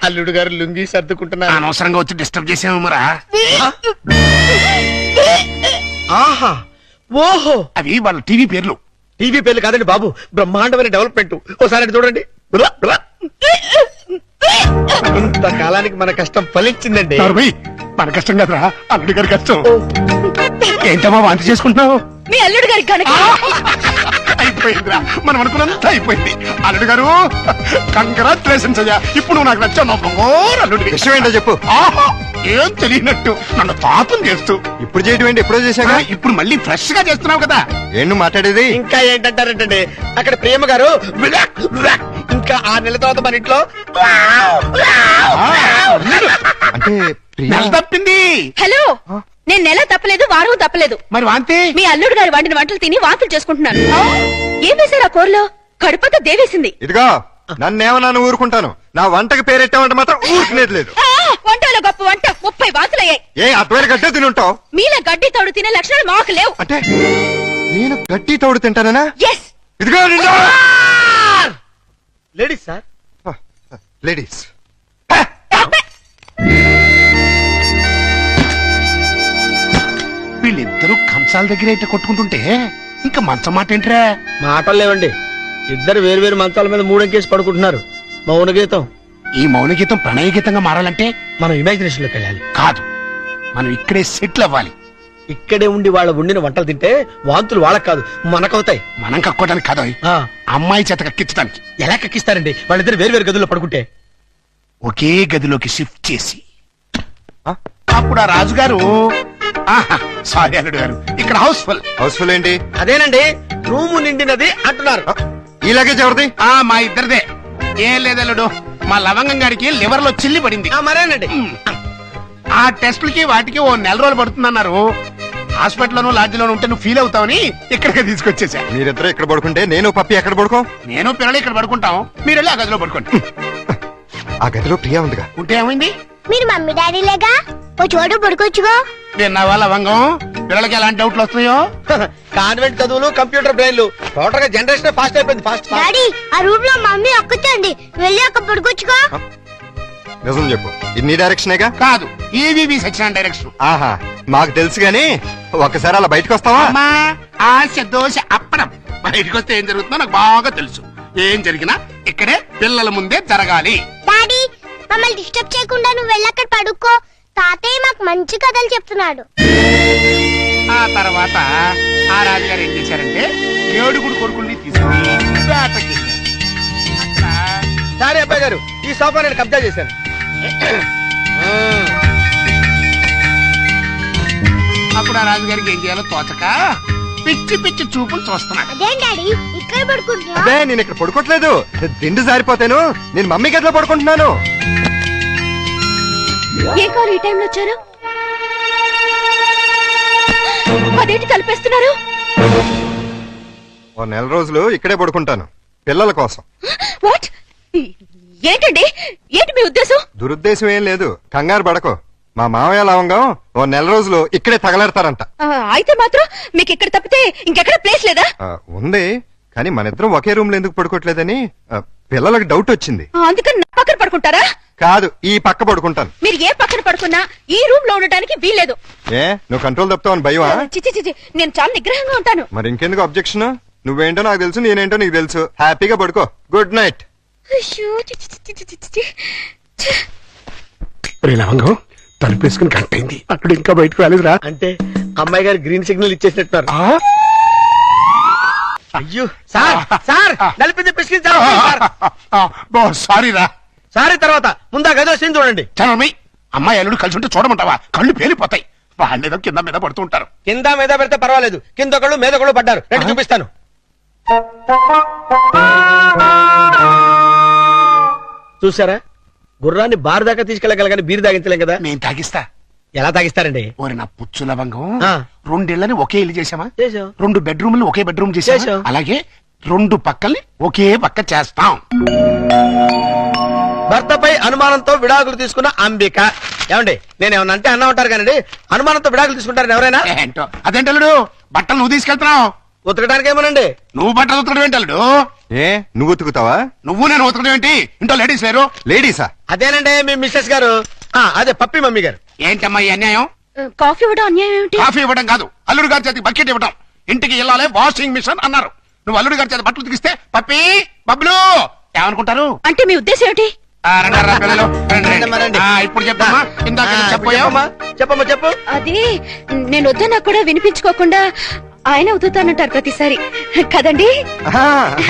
అల్లుడు గారు లుంగి సర్దుకుంటున్నారు. అనవసరంగా వచ్చి డిస్టర్బ్ చేసాము మరా. ఆహా, ఓహో, అవి వాళ్ళ టీవీ పేర్లు. టీవీ పేర్లు కాదండి బాబు, బ్రహ్మాండమైన డెవలప్మెంట్. ఒకసారి అటు చూడండి. బ్రా, బ్రా. ఇంతకాలానికి మన కష్టం ఫలించిందండి. నార్మల్, మన కష్టం కదరా, అల్లుడి గారి కష్టం. ఏంటమ్మా వాంతి చేసుకుంటున్నావు? మీ అల్లుడు గారికి కనుక అయిపోయిందిరా, మనం అనుకున్నంత అయిపోయింది. అల్లుడు గారు కంగ్రాచులేషన్స్ అయ్యా. ఇప్పుడు నువ్వు నాకు నచ్చావు. నా బంగారు అల్లుడివి. విషయం ఏంటో చెప్పు. ఆహా, ఏం తెలియనట్టు నన్ను తాపం చేస్తూ ఇప్పుడు చేయడం ఏంటి? ఎప్పుడో చేశాక ఇప్పుడు మళ్ళీ ఫ్రెష్ గా చేస్తున్నావు కదా. ఏంటి మాట్లాడేది? ఇంకా ఏంటంటారేంటండి, అక్కడ ప్రేమ గారు ఇంకా 6 నెలల తర్వాత మన ఇంట్లో అంటే ప్రియా నెల తప్పింది. హలో, నేను నెల తప్పలేదు, వారం తప్పలేదు. మరి వాంతి మీ అల్లుడు గారు వండిన వంటలు తిని వాంతులు చేసుకుంటున్నాను. ఏం వేశారు ఆ కూరలో? కడుపంతా దేవేసింది. ఇదిగో నన్నేమన్నాను ఊరుకుంటాను, నా వంటకి పేరెట్టామంటే మాత్రం ఊరుకునేది లేదు. వంటలో గొప్ప వంట 30 వాంతులు అయ్యాయి. ఏ అద్వైన గడ్డే తినుంటావు? మీలా గడ్డి తోడు తినే లక్షణాలు మాకు లేవు. అంటే నేను గడ్డి తోడు తింటానా? ఎస్, ఇదిగో నిన్ను. Ladies sir. లేడీస్ వీళ్ళిద్దరూ కంచాల దగ్గర అయితే కొట్టుకుంటుంటే ఇంకా మంచం మాట ఏంట్రా? మాటలు లేవండి, ఇద్దరు వేరు వేరు మంచాల మీద మూడెంకేసి పడుకుంటున్నారు. మౌన గీతం. ఈ మౌన గీతం ప్రణయ గీతంగా మారాలంటే మనం ఇమాజినేషన్ లోకి వెళ్ళాలి. కాదు, మనం ఇక్కడే సెటిల్ అవ్వాలి. ఇక్కడే ఉండి వాళ్ళ వండిన వంటలు తింటే వాంతులు వాళ్ళకి కాదు మనకవుతాయి. మనం కక్కోవడానికి కాదు, ఆ, అమ్మాయి చేత కక్కించడానికి. ఎలా కక్కిస్తారండి వాళ్ళిద్దరు వేరు వేరు గదుల్లో పడుకుంటే? ఒకే గదిలోకి షిఫ్ట్ చేసి ఆ? అప్పుడు ఆ రాజుగారు సారీ అల్లుడు గారు, ఇక్కడ హౌస్ఫుల్. హౌస్ఫుల్ ఏంటి? అదేనండి, రూము నిండినది అంటున్నారు. ఈ లగేజ్ ఎవరిది? మా ఇద్దరిదే. ఏం లేదల్లుడు, మా లవంగం గారికి లివర్ లో చిల్లి పడింది. మరేనండి. ఆ టెస్టులకి వాటికి 1 నెల రోజులు పడుతుందన్నారు. హాస్పిటల్లోనూ లాడ్జిలోనూ ఉంటే నువ్వు ఫీల్ అవుతావని ఇక్కడికి తీసుకొచ్చేసా. మీరిద్దరు ఇక్కడ పడుకుంటే నేను పప్పి ఎక్కడ పడుకో? నేను పిల్లలు ఇక్కడ పడుకుంటాం, మీరు వెళ్ళి ఆ గదిలో పడుకోండి. ఆ గదిలో ప్రియా ఉందిగా. ఉంటే ఏమైంది? మీరు మమ్మీ డాడీ లేగా ఓ చోటు పడుకోవచ్చుగా. విన్నావా లవంగం, పిల్లలకి ఎలాంటి డౌట్లు వస్తున్నాయో? కాన్వెంట్ చదువులు, కంప్యూటర్ బ్రెయిన్లు, టోటల్ గా జనరేషన్ ఫాస్ట్ అయిపోయింది. ఫాస్ట్ డాడీ ఆ రూమ్ లో మమ్మీ ఒక్కతండి, వెళ్ళి అక్కడ పడుకోవచ్చుగా. నిజం చెప్పు, ఇది నీ డైరెక్షనేగా? కాదు, ఈవీవి సచిన డైరెక్షన్. ఆహా, మాకు తెలుసు గాని ఒక్కసారి అలా బయటకు వస్తావా? అమ్మా, ఆశ దోశ అప్పడం. బయటకు వస్తే ఏం జరుగుతుందో నాకు బాగా తెలుసు. ఏం జరిగినా ఇక్కడే పిల్లల ముందే జరగాలి. డాడీ మమ్మల్ని డిస్టర్బ్ చేయకుండా నువ్వు వెళ్ళి అక్కడ పడుకో. తాతయ్య మాకు మంచి కథలు చెప్తున్నాడు. ఆ తర్వాత ఆ రాజుగారు ఏం చేశారంటే 7 కొడుకుల్ని తీసుకుని వేటకి సారీ అబ్బాయి గారు, ఈ సోఫా నేను కబ్జా చేశాను. అప్పుడు ఆ రాజుగారికి ఏం చేయాలో తోచక పిచ్చి పిచ్చి చూపులు చూస్తున్నాడు. అదేం డాడీ ఇక్కడ పడుకుంటున్నా అదే నేను ఇక్కడ పడుకోవట్లేదు, దిండు జారిపోతాను. నేను మమ్మీ గదిలో పడుకుంటున్నాను. ఏం కావాలి ఈ టైంలో వచ్చారు? అదేంటి తలపేస్తున్నారు? ఓ నెల రోజులు ఇక్కడే పడుకుంటాను పిల్లల కోసం. వాట్? ఏంటండి, ఏంటి మీ ఉద్దేశం? దురుద్దేశం ఏం లేదు, కంగారు పడకో. మా మామయ్య లవంగం ఓ నెల రోజులు ఇక్కడే తగలెడతారంట. అయితే మాత్రం మీకు ఇక్కడ తప్పితే ఇంకెక్కడ ప్లేస్ లేదా? ఉంది, కానీ మన ఇద్దరం ఒకే రూమ్ లో ఎందుకు పడుకోవట్లేదని పిల్లలకు డౌట్ వచ్చింది. అందుకని నా పక్కన పడుకుంటారా? కాదు, ఈ పక్క పడుకుంటాను. మీరు ఏ పక్కన పడుకున్నా ఈ రూమ్ లో ఉండటానికి వీల్లేదు. ఏ నువ్వు కంట్రోల్ తప్పుతావని భయమా? చిచి చిచి, నేను చాలా నిగ్రహంగా ఉంటాను. మరి ఇంకెందుకు అబ్జెక్షన్? నువ్వేంటో నాకు తెలుసు, నేనేంటో నీకు తెలుసు. హ్యాపీగా పడుకో. Good night. అయ్యో, చిచి చిచి చిచి చిచి. ఛ! లవంగం తలుపేసుకుని కరెక్ట్ అయింది. అక్కడ ఇంకా బయటకు రాలేదురా. అంటే అమ్మాయి గారు గ్రీన్ సిగ్నల్ ఇచ్చేసినట్టున్నారు. అయ్యో సార్ సార్ నలిపింది పిసికించారు సారీ రా. సారీ తర్వాత ముందా గదిలో సీన్ చూడండి. చనమి అమ్మాయి అల్లుడు కలిసి ఉంటే చూడమంటావా? కళ్ళు పేలిపోతాయి. వాళ్ళేదో కింద మీద పడుతూ ఉంటారు. కింద మీద పెడితే పర్వాలేదు, కింద ఒకళ్ళు మీద ఒకళ్ళు పడ్డారు. రండి చూపిస్తాను. చూసారా, గుర్రాన్ని బారు దాకా తీసుకెళ్ళగలగాని బీరు తాగించలేం కదా. నేను తాగిస్తా. ఎలా తాగిస్తారండి? ఓరి నా పుచ్చు లవంగం, ఆ. 2 ఇళ్ళని ఒకే ఇల్లు చేసామా? చేసాం. 2 బెడ్రూమ్లు ఒకే బెడ్రూమ్ చేసాం. చేసాం. అలాగే 2 పక్కల్ని ఒకే పక్క చేస్తాం. భర్తపై అనుమానంతో విడాకులు తీసుకున్న అంబిక. ఏమండి, నేను ఏమన్నా అంటే అన్నా ఉంటారు కానీ అనుమానంతో విడాకులు తీసుకుంటారని ఎవరైనా? ఏంటో అదేంటల్లుడు, బట్టలు నువ్వు తీసుకెళ్తున్నావు. ఉతకడానికి ఏమోనండి. నువ్వు బట్టలు ఉతకడం ఏంటల్లుడు? ఏ నువ్వు ఉతుకుతావా? నువ్వు నేను ఉతకడం ఏంటి? ఇంట్లో లేడీస్ లేరు? లేడీసా? అదేనండి మీ మిస్సెస్ గారు. అదే పప్పి మమ్మీ గారు. ఏంటమ్మా ఈ అన్యాయం? కాఫీ ఇవ్వడం అన్యాయం ఏమిటి? కాఫీ ఇవ్వడం కాదు, అల్లుడు గారి చేతికి బకెట్ ఇవ్వడం. ఇంటికి వెళ్ళాలి వాషింగ్ మిషన్ అన్నారు. నువ్వు అల్లుడు గారి చేతి బట్టలు ఉతికిస్తే పప్పి బబ్లు ఏమనుకుంటారు? అంటే మీ ఉద్దేశం ఏమిటి? రండి, రా పిల్లలు, రండి, రండి. రండి. ఇప్పుడు చెప్పమ్మా. ఇందాక ఏదో చెప్పబోయావు. చెప్పమ్మా చెప్పు. అది నేను వద్దన్నా కూడా వినిపించుకోకుండా ఆయన ఉతుకుతానంటారు ప్రతిసారి కదండి.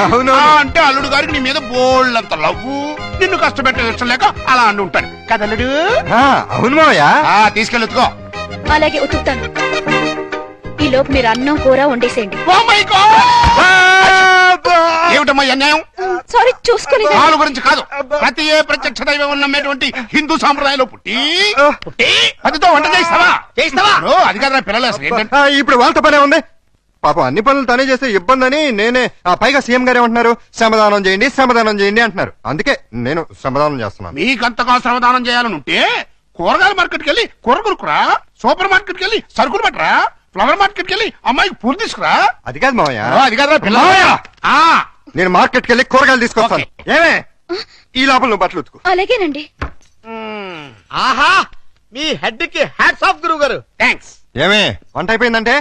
అవును. అంటే అల్లుడు గారికి నీ మీద బోళ్ళంత లవ్వు, నిన్ను కష్టపెట్టే ఇష్టం లేక అలా అంటూ ఉంటాడు కదల్లుడు. అవును మామయ్య. తీసుకెళ్ళి ఉతుకో. అలాగే ఉతుకుతాను. ఈ లోపు మీరు అన్నం కూర వండేసేయండి. Oh my God! ఏమిటమ్మా ఈ అన్యాయం? సారీ, చూసుకొని వాళ్ళ గురించి కాదు, ప్రతి ఏ ప్రత్యక్ష దైవం ఉన్నటువంటి హిందూ సాంప్రదాయంలో పుట్టి పతితో వంట చేస్తావా? అది కదా పిల్లలు అసలు ఏంటంటే ఇప్పుడు వాళ్ళతో పనే ఉంది. పాపం అన్ని పనులు తనే చేస్తే ఇబ్బంది అని నేనే. పైగా సీఎం గారు ఏమంటున్నారు? శ్రమదానం చేయండి, శ్రమదానం చేయండి అంటున్నారు. అందుకే నేను శ్రమదానం చేస్తున్నాను. మీకంతగా శ్రమదానం చేయాలని ఉంటే కూరగాయల మార్కెట్కి వెళ్ళి కూర కొనుక్కురా, సూపర్ మార్కెట్కి వెళ్ళి సరుకులు పట్టరా, ఫ్లవర్ మార్కెట్కి వెళ్ళి అమ్మాయికి పూలు తీసుకురా. అది కాదు మామయ్య. అది కదా పిల్లలు. నేను మార్కెట్కి వెళ్ళి కూరగాయలు తీసుకొస్తాను. ఏమే ఈ లోపల నువ్వు బట్టలు ఉతుకు. అలాగేనండి. ఆహా, మీ హెడ్ కి హ్యాట్స్ ఆఫ్ గురువు గారు. థ్యాంక్స్. ఏమే వంట అయిపోయిందంటే?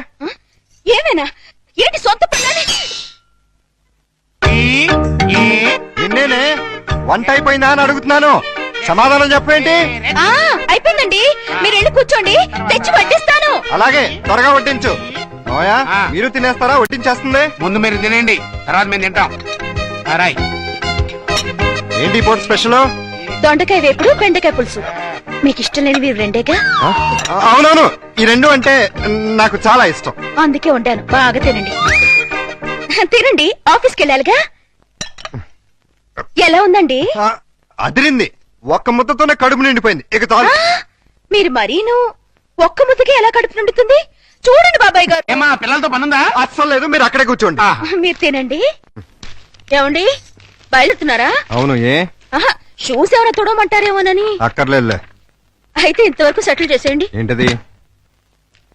ఏమైనా ఏంటి సొంత పిల్లని? నిన్నేనే వంట అయిపోయిందా అని అడుగుతున్నాను. సమాధానం చెప్పేంటి? అయిపోయిందండి, మీరు వెళ్ళి కూర్చోండి, తెచ్చి వడ్డిస్తాను. అలాగే త్వరగా వడ్డించు. మామయ్య మీరు తినేస్తారా? వడ్డించేస్తుంది. ముందు మీరు తినండి, తర్వాత మేము తింటాం. రాయ్. ఏంటి పూట స్పెషల్? దొండకాయ వేపుడు, బెండకాయ పులుసు. మీకు ఇష్టం లేనివి రెండేగా? అవునవును, ఈ రెండు అంటే నాకు చాలా ఇష్టం. అందుకే వండాను, బాగా తినండి. తినండి, ఆఫీస్కి వెళ్ళాలిగా. ఎలా ఉందండి? అదిరింది. ఒక్క ముద్దతోనే కడుపు నిండిపోయింది. ఇక చాలు. మీరు మరీను ఒక్క ముద్దకి ఎలా కడుపు నిండుతుంది? చూడండి బాబాయ్ గారు. ఏమా పిల్లలతో పనుందా? అస్సలు లేదు, మీరు అక్కడే కూర్చోండి. మీరు తినండి. ఏమండి, బయలుతున్నారా? అవును. ఏ షూస్ ఏమైనా తొడమంటారేమోనని. అక్కర్లేదులే. అయితే ఇంతవరకు సెటిల్ చేసేయండి. ఏంటది?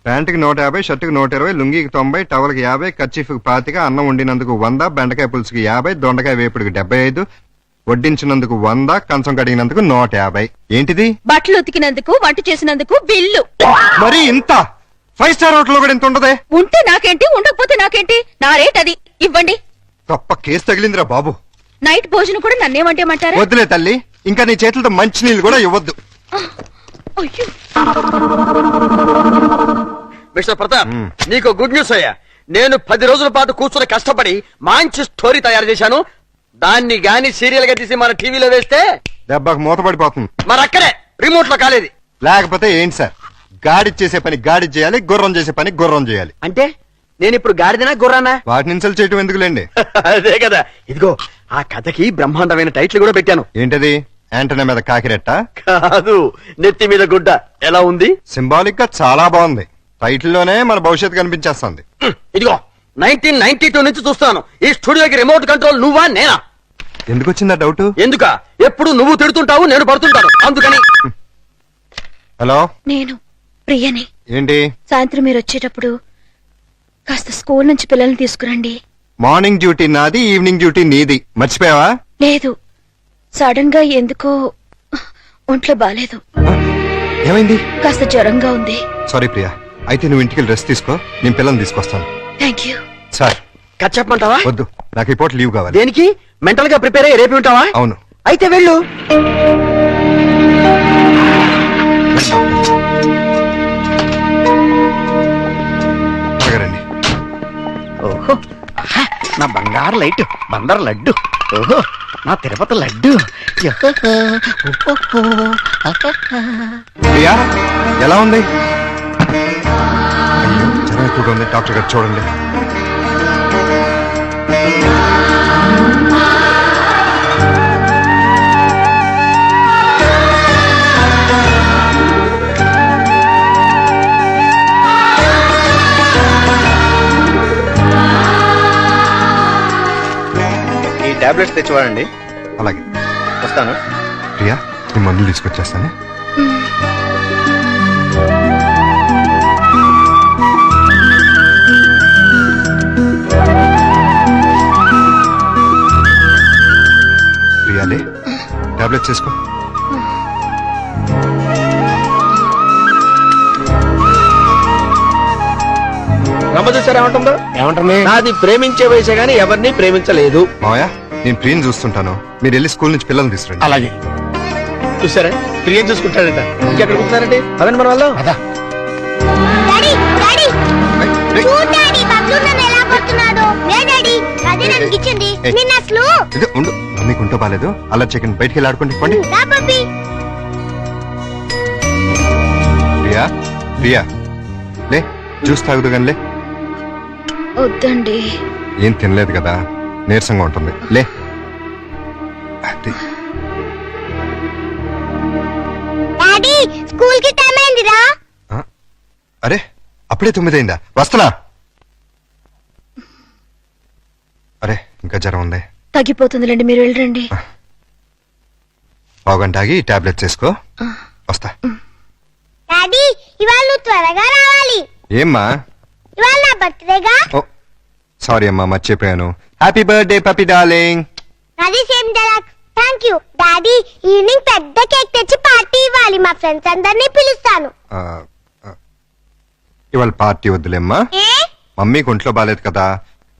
ప్యాంటుకి 150, షర్టుకి 120, లుంగికి 90, టవల్కి 50, కర్చీఫ్కి 25, అన్నం వండినందుకు 100, బెండకాయ పులుసుకి 50, దొండకాయ వేపుడికి 75, వడ్డించినందుకు 100, కంచం కడిగినందుకు 150. ఏంటిది? బట్టలు ఉతికినందుకు, వంట చేసినందుకు బిల్లు. మరి ఇంత 5 స్టార్ హోటల్ కూడా ఇంత ఉండదే? ఉంటే నాకేంటి, ఉండకపోతే నాకేంటి, నా రేట్ అది. ఇవ్వండి. గొప్ప కేసు తగిలిందిరా బాబు. నైట్ భోజనం కూడా నన్నేమంటేమంటారా? వద్దులే తల్లి, ఇంకా నీ చేతులతో మంచి నీళ్ళు కూడా ఇవ్వద్దు. అయ్యో, మిస్టర్ ప్రతాప్, నీకు గుడ్ న్యూస్ అయ్యా. నేను 10 రోజుల పాటు కూర్చుని కష్టపడి మంచి స్టోరీ తయారు చేశాను. దాన్ని గాని సీరియల్ గా తీసి మన టీవీలో వేస్తే దెబ్బకు మూతపడిపోతుంది. మరి అక్కడే రిమోట్ లో కాలేదు. లేకపోతే ఏంటి సార్, గాడి చేసే పని గాడి చేయాలి, గుర్రం చేసే పని గుర్రం చేయాలి. అంటే నేను ఇప్పుడు గాడిదనా గుర్రానా? వాటిని ఇన్సల్ట్ చేయటం ఎందుకులేండి. అదే కదా. ఇదిగో ఆ కథకి బ్రహ్మాండమైన టైటిల్ కూడా పెట్టాను. ఏంటది? యాంటనా మీద కాకిరెట్ట? కాదు, నెత్తి మీద గుడ్డ. ఎలా ఉంది? సింబాలిక్ గా చాలా బాగుంది. టైటిల్ లోనే మన భవిష్యత్తు కనిపించేస్తుంది. ఇదిగో 1992 నుంచి చూస్తాను ఈ స్టూడియోకి రిమోట్ కంట్రోల్ నువ్వా నేనా? ఎందుకు వచ్చిందా డౌట్? ఎందుక? ఎప్పుడు నువ్వు తిడుతుంటావు, నేను పడుతుంటాను, అందుకని. హలో, నేను ప్రియని. ఏంటి? సాయంత్రం మీరు వచ్చేటప్పుడు కాస్త స్కూల్ నుంచి పిల్లల్ని తీసుకురండి. మార్నింగ్ డ్యూటీ నాది, ఈవినింగ్ డ్యూటీ నీది. మర్చిపోయావా? లేదు, సడన్ గా ఎందుకో ఒంట్లో బాలేదు. ఏమైంది? కాస్త జ్వరంగా ఉంది. సారీ ప్రియా, అయితే నువ్వు ఇంటికి రెస్ట్ తీసుకో, నేను పిల్లల్ని తీసుకొస్తాను. Thank you. సార్ కథ చెప్పమంటావా? వద్దు, నాకు ఈ పూట లీవ్ కావాలి. దేనికి? మెంటల్ గా ప్రిపేర్ అయ్యి రేపు ఉంటావా? అవును. అయితే వెళ్ళు. త్వరగా రండి. ఓహో, ఆహా, నా బంగారు లైట్, బందర్ లడ్డు. ఓహో, నా తిరుపతి లడ్డు. ప్రియా ఎలా ఉంది? అయ్యో, జ్వరం ఎక్కువగా ఉంది, డాక్టర్ గారు చూడండి. ఈ టాబ్లెట్స్ తెచ్చివాడండి. అలాగే వస్తాను. ప్రియా, నీ మందులు తీసుకొచ్చేస్తాను. ప్రియాలే, టాబ్లెట్స్ వేసుకో. రమ్మ చూసారా ఏమంటుందో? ఏమంటుంది? నాది ప్రేమించే వయసే గానీ ఎవరిని ప్రేమించలేదు. మావయ్య, నేను ప్రియని చూస్తుంటాను, మీరు వెళ్ళి స్కూల్ నుంచి పిల్లల్ని తీసుకురండి. అలాగే. చూసారా, ప్రియం చూసుకుంటాడట. ఇంకెక్కడ కూర్చున్నారండి? అదండి మన వాళ్ళు. అదా డాడీ డాడీ ఏయ్, ఏయ్, చూడు డాడీ, బబ్లు నన్ను ఎలా కొడుతున్నాడు. లే డాడీ, అదే నన్ను ఇచ్చింది. ఏయ్. నిన్న అసలు ఇదిగో ఉండు, మమ్మీకి ఉంటో బాలేదు. అలా చెకండి, బయటికి వెళ్ళి ఆడుకోండి. పండి. రా పప్పి. ప్రియా, ప్రియా లే, జ్యూస్ తాగుదు కానీ లే. వద్దండి. ఏం తినలేదు కదా, నీరసంగా ఉంటుంది. లే. అది. డాడీ, స్కూల్ కి టైం అయిందిరా. ఆ? అరే, అప్పుడే 9 అయిందా? వస్తున్నా. అరే, ఇంకా జ్వరం ఉంది. తగ్గిపోతుందిలేండి, మీరు వెళ్ళండి. పావుగంట ఆగి టాబ్లెట్స్ వేసుకో. వస్తా. డాడీ, ఇవాళ నువ్వు త్వరగా రావాలి. ఏమ్మా? ఇవాళ నా బర్త్డేగా. ఓ సారీ అమ్మా, మర్చిపోయాను. Happy birthday పపి darling. అది same dialogue. Thank you daddy. Evening పెద్ద కేక్ తెచ్చి పార్టీ ఇవ్వాలి. మా ఫ్రెండ్స్ అందరినీ పిలుస్తాను. ఇవాళ పార్టీ వద్దులేమ్మా, ఏ? మమ్మీకి ఒంట్లో బాలేదు కదా.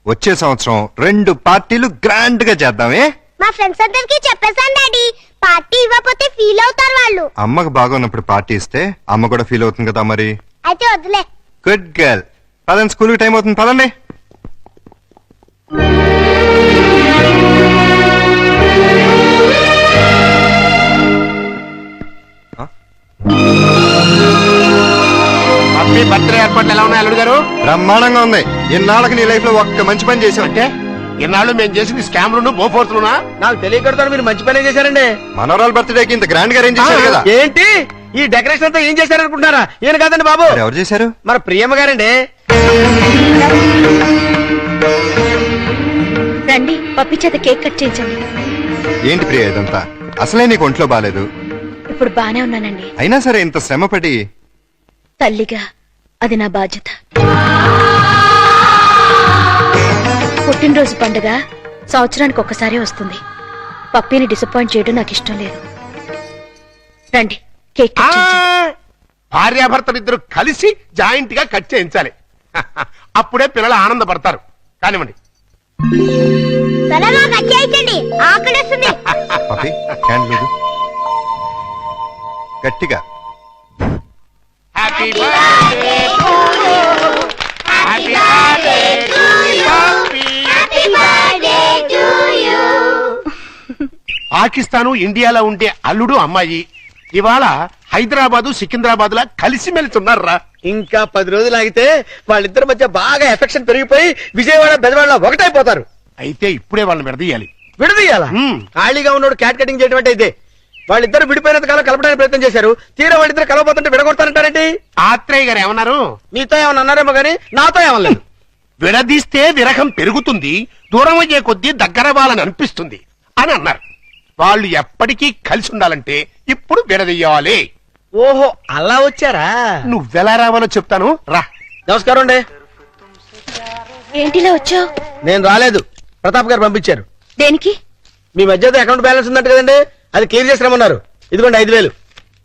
వచ్చే సంవత్సరం 2 పార్టీలు గ్రాండ్ గా చేద్దామే. మా ఫ్రెండ్స్ అందరికి చెప్పేశాను డాడీ. పార్టీ ఇవ్వకపోతే ఫీల్ అవుతారు వాళ్ళు. అమ్మకు బాగున్నప్పుడు పార్టీ ఇస్తే అమ్మ కూడా ఫీల్ అవుతుంది కదా మరి. అయితే వద్దులే. Good girl. పదండి, స్కూల్ టైం అవుతుంది, పదండి. హ్యాపీ బర్త్డే ఏర్పాట్లు ఎలా ఉన్నాయి అల్లుడు గారు? బ్రహ్మాండంగా ఉంది. ఇన్నాళ్ళకి నీ లైఫ్ లో ఒక్క మంచి పని చేసావు. అంటే ఇన్నాళ్ళు మేము చేసింది స్కామ్లు బోఫోర్స్లునా? నాకు తెలియకడతాను, మీరు మంచి పనే చేశారండి. మనోరాల్ బర్త్డేకి ఇంత గ్రాండ్ గా అరేంజ్ చేశారు కదా. ఏంటి ఈ డెకరేషన్ అంతా ఏం చేశారనుకుంటున్నారా? ఈయన కాదండి బాబు, మరి ఎవరు చేశారు? మన ప్రియమ్మ గారండి. రండి, పప్పి చేత కేక్ కట్ చేయించండి. ఏంటి ప్రియ ఇదంతా? అసలే నీకు ఒంట్లో బాలేదు. ఇప్పుడు బానే ఉన్నానండి. అయినా సరే ఇంత శ్రమపడి. తల్లిగా అది నా బాధ్యత. పుట్టినరోజు పండుగ సంవత్సరానికి ఒక్కసారి వస్తుంది. పప్పిని డిసప్పాయింట్ చేయడం నాకు ఇష్టం లేదు. రండి, కేక్ కట్ చేయించండి. భార్యాభర్తలిద్దరు కలిసి జాయింట్ గా కట్ చేయించాలి. అప్పుడే పిల్లలు ఆనందపడతారు. కానివ్వండి. త్వరగా కట్ చేయించండి, ఆకలిస్తుంది. పపి, క్యాండిల్ ఊదు. గట్టిగా. Happy birthday to you. Happy birthday to you. Happy birthday to you. Pakistan ఇండియాలో ఉండే అల్లుడు అమ్మాయి ఇవాళ హైదరాబాదు సికింద్రాబాద్ లా కలిసిమెలిసి ఉన్నారా? ఇంకా 10 రోజులు ఆగితే వాళ్ళిద్దరి మధ్య బాగా ఎఫెక్షన్ పెరిగిపోయి విజయవాడ బెజవాడ ఒకటైపోతారు. అయితే ఇప్పుడే వాళ్ళని విడదీయాలి. విడదీయాలా? ఖాళీగా ఉన్నోడు క్యాట్ కటింగ్ చేయడం అంటే ఇదే. వాళ్ళిద్దరు విడిపోయినంత కాలం కలపడానికి ప్రయత్నం చేశారు. తీరా వాళ్ళిద్దరు కలవబోతుంటే విడగొడతారంటారండి. ఆత్రేయ గారు ఏమన్నారు? మీతో ఏమన్నా అన్నారేమో గానీ నాతో ఏమనలేదు. విడదీస్తే విరహం పెరుగుతుంది, దూరం అయ్యే కొద్దీ దగ్గర వాళ్ళని అనిపిస్తుంది అని అన్నారు. వాళ్ళు ఎప్పటికీ కలిసి ఉండాలంటే ఇప్పుడు విడదీయాలి. ఓహో అలా వచ్చారా? నువ్వెలా రావాలో చెప్తాను రా. నమస్కారం అండి. ఏంటిలా వచ్చావు? నేను రాలేదు, ప్రతాప్ గారు పంపించారు. దేనికి? మీ మధ్యతో అకౌంట్ బ్యాలెన్స్ ఉందంట కదండి, అది క్లియర్ చేసి రమ్మన్నారు. ఇదిగోండి 5,000.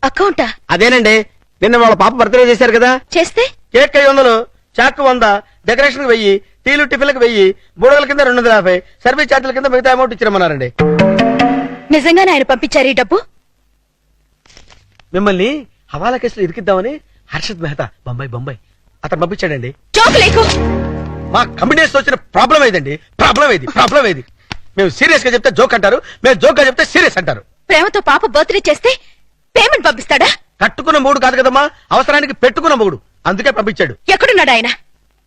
అకౌంటా? అదేనండి, నిన్న వాళ్ళ పాప బర్త్డే చేశారు కదా. చేస్తే కేక్ 500, చాక్ 100, డెకరేషన్ 1000, టీలు టిఫిన్లకు 1000, బుడగల కింద 250, సర్వీస్ ఛార్జీల కింద మిగతా అమౌంట్ ఇచ్చిరమ్మన్నారండి. నిజంగానే ఆయన పంపించారు ఈ డబ్బు? మిమ్మల్ని హవాలా కేసులో ఇరికిద్దామని హర్షద్ మెహతా బొంబాయి అతను పంపించాడండి. జోక్ లేకు. మా కంపెనీస్ వచ్చిన ప్రాబ్లం ఏదండి? ప్రాబ్లం ఏది? మేము సీరియస్ గా చెప్తే జోక్ అంటారు, మేము జోక్ గా చెప్తే సీరియస్ అంటారు. ప్రేమతో పాప బర్త్డే చేస్తే పేమెంట్ పంపిస్తాడా? కట్టుకున్న మూడు కాదు కదమ్మా, అవసరానికి పెట్టుకున్న మూడు, అందుకే పంపించాడు. ఎక్కడున్నాడు ఆయన?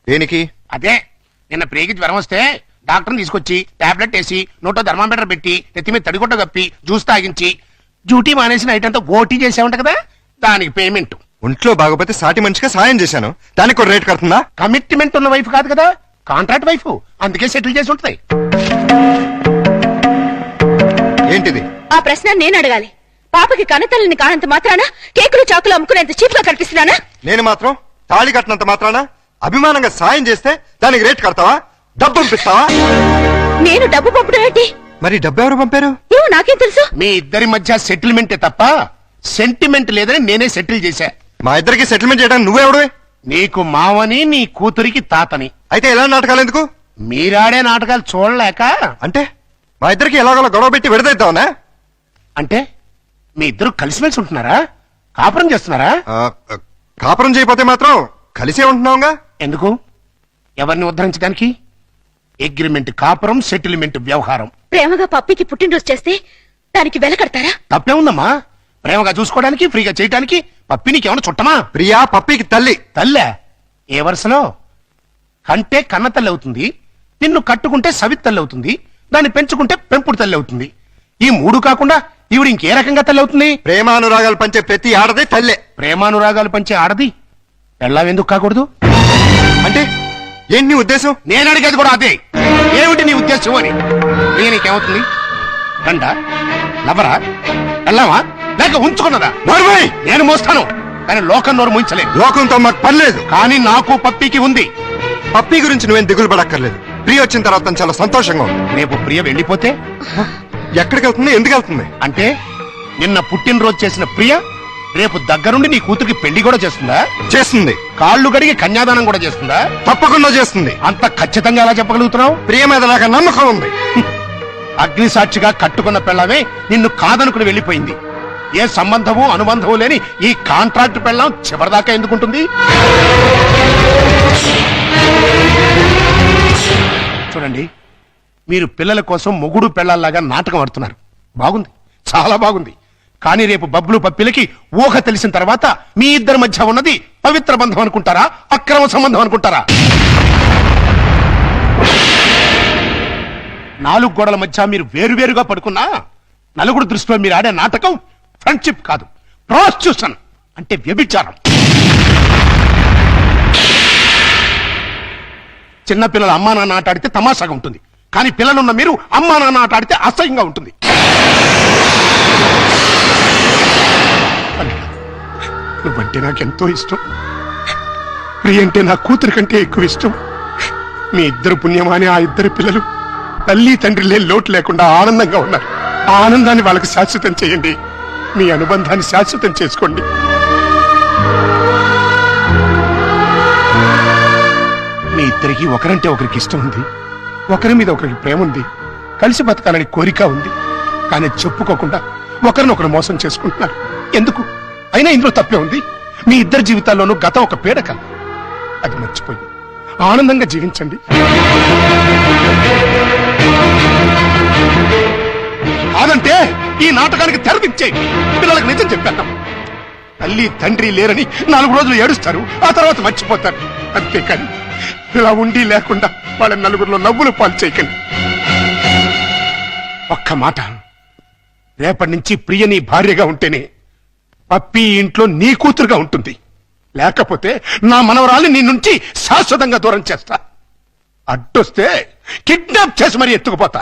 దేనికి? అదే నిన్న ప్రేగి జ్వరం వస్తే డాక్టర్ని తీసుకొచ్చి టాబ్లెట్ వేసి నోట్లో థర్మామీటర్ పెట్టి నెత్తి మీద తడిగుడ్డ కప్పి జ్యూస్ తాగించి డ్యూటీ మానేసి నైట్ అంతా ఓటీ చేసామంట కదా, దానికి పేమెంట్. ఒంట్లో బాగోపోతే సాటి మనిషిగా సాయం చేశాను, దానికి కూడా రేట్ కడుతుందా? కమిట్మెంట్ ఉన్న వైఫ్ కాదు కదా, కాంట్రాక్ట్ వైఫ్, అందుకే సెటిల్ చేసి ఉంటుంది. ఏంటిది? ఆ ప్రశ్న నేను అడగాలి. పాపకి కన్నతల్లిని కానంత మాత్రాన కేకులు చాకులు అమ్ముకునేంత చీప్ గా కనిపిస్తున్నానా? నేను మాత్రం తాళి కట్టినంత మాత్రాన అభిమానంగా సాయం చేస్తే దానికి రేట్ కడతావా? డబ్బు పంపిస్తావా? నేను డబ్బు పంపడం ఏంటి? మరి డబ్బు ఎవరు పంపారు? ఏమో నాకేం తెలుసు. మీ ఇద్దరి మధ్య సెటిల్మెంటే తప్ప సెంటిమెంట్ లేదని నేనే సెటిల్ చేశా. మా ఇద్దరికి సెటిల్మెంట్ చేయడానికి నువ్వెవడు? నీకు మావని, నీ కూతురికి తాతని. అయితే ఎలా నాటకాలు ఎందుకు? మీరాడే నాటకాలు చూడలేక. అంటే మా ఇద్దరికి ఎలాగోలా గొడవ పెట్టి విడదీద్దామనా? అంటే మీ ఇద్దరు కలిసిమెలిసి ఉంటున్నారా? కాపురం చేస్తున్నారా? కాపురం చేయకపోతే మాత్రం కలిసే ఉంటున్నావుగా. ఎందుకు? ఎవరిని ఉద్ధరించడానికి? అగ్రిమెంట్ కాపురం, సెటిల్మెంట్ వ్యవహారం. ప్రేమగా పప్పికి పుట్టినరోజు చేస్తే దానికి వెల కడతారా? తప్పే ఉందమ్మా. ప్రేమగా చూసుకోవడానికి, ఫ్రీగా చేయడానికి పప్పి నీకేమన్నా చుట్టమా? ప్రియా పప్పికి తల్లి. తల్లే? ఏ వరుసలో? కంటే కన్న తల్లి అవుతుంది, నిన్ను కట్టుకుంటే సవిత్ తల్లి అవుతుంది, దాన్ని పెంచుకుంటే పెంపుడు తల్లి అవుతుంది. ఈ మూడు కాకుండా ఈవిడ ఇంకే రకంగా తల్లి అవుతుంది? ప్రేమానురాగాలు పంచే ప్రతి ఆడది తల్లే. ప్రేమానురాగాలు పంచే ఆడది పెళ్ళాం ఎందుకు కాకూడదు? అంటే ఏంటి నీ ఉద్దేశం? నేను అడిగేది కూడా అదే. ఏమిటి నీ ఉద్దేశం అని. నీకేమవుతుంది? గంట లవరా, వెళ్ళావా, లేక ఉంచుకున్నదా? నోర్మై! నేను మోస్తాను, కానీ లోకం నోరు ముంచలేదు. లోకంతో మాకు పని లేదు. కానీ నాకు పప్పికి ఉంది. పప్పి గురించి నువ్వేం దిగులు పడక్కర్లేదు. ప్రియ వచ్చిన తర్వాత తను చాలా సంతోషంగా ఉంది. రేపు ప్రియ వెళ్ళిపోతే ఎక్కడికి వెళ్తుంది? ఎందుకు వెళ్తుంది? అంటే నిన్న పుట్టినరోజు చేసిన ప్రియ రేపు దగ్గరుండి నీ కూతురికి పెళ్లి కూడా చేస్తుందా? చేస్తుంది. కాళ్ళు గడిగి కన్యాదానం కూడా చేస్తుందా? తప్పకుండా చేస్తుంది. అంత ఖచ్చితంగా ఎలా చెప్పగలుగుతున్నావు? ప్రియ మీద నాకు నమ్మకం ఉంది. అగ్ని సాక్షిగా కట్టుకున్న పెళ్ళమే నిన్ను కాదనుకుని వెళ్ళిపోయింది. ఏ సంబంధము అనుబంధము లేని ఈ కాంట్రాక్ట్ పెళ్ళం చివరిదాకా ఎందుకుంటుంది? చూడండి, మీరు పిల్లల కోసం మొగుడు పెళ్ళాల్లాగా నాటకం ఆడుతున్నారు. బాగుంది, చాలా బాగుంది. కానీ రేపు బబ్బులు పప్పిలకి ఊహ తెలిసిన తర్వాత మీ ఇద్దరి మధ్య ఉన్నది పవిత్ర బంధం అనుకుంటారా, అక్రమ సంబంధం అనుకుంటారా? 4 గోడల మధ్య మీరు వేరువేరుగా పడుకున్నా నలుగురు దృష్టిలో మీరు ఆడే నాటకం ఫ్రెండ్షిప్ కాదు, ప్రాస్టిట్యూషన్ అంటే వ్యభిచారం. చిన్నపిల్లలు అమ్మా నాన్న ఆట ఆడితే తమాషాగా ఉంటుంది, కానీ పిల్లలున్న మీరు అమ్మా నాన్న ఆట ఆడితే అసహ్యంగా ఉంటుంది. నువ్వంటే నాకెంతో ఇష్టం. ప్రియ అంటే నా కూతురు కంటే ఎక్కువ ఇష్టం. మీ ఇద్దరు పుణ్యమాని ఆ ఇద్దరు పిల్లలు తల్లి తండ్రి లేని లోటు లేకుండా ఆనందంగా ఉన్నారు. ఆ ఆనందాన్ని వాళ్ళకి శాశ్వతం చేయండి. మీ అనుబంధాన్ని శాశ్వతం చేసుకోండి. మీ ఇద్దరికి ఒకరంటే ఒకరికి ఇష్టం ఉంది, ఒకరి మీద ఒకరికి ప్రేమ ఉంది, కలిసి బతకాలని కోరిక ఉంది. కానీ చెప్పుకోకుండా ఒకరినొకరు మోసం చేసుకుంటున్నారు. ఎందుకు? అయినా ఇందులో తప్పే ఉంది. మీ ఇద్దరి జీవితాల్లోనూ గతం ఒక పీడక, అది మర్చిపోయి ఆనందంగా జీవించండి. కాదంటే ఈ నాటకానికి తెరదించే పిల్లలకు నిజం చెప్పేద్దాం. తల్లి తండ్రి లేరని 4 రోజులు ఏడుస్తారు, ఆ తర్వాత మర్చిపోతారు. అంతేకాని ఇలా ఉండి లేకుండా వాళ్ళ నలుగురిలో నవ్వులు పాలు చేయకండి. ఒక్క మాట, రేపటి నుంచి ప్రియ నీ భార్యగా ఉంటేనే పప్పి ఇంట్లో నీ కూతురుగా ఉంటుంది. లేకపోతే నా మనవరాల్ని నీ నుంచి శాశ్వతంగా దూరం చేస్తా. అడ్డొస్తే కిడ్నాప్ చేసి మరీ ఎత్తుకుపోతా.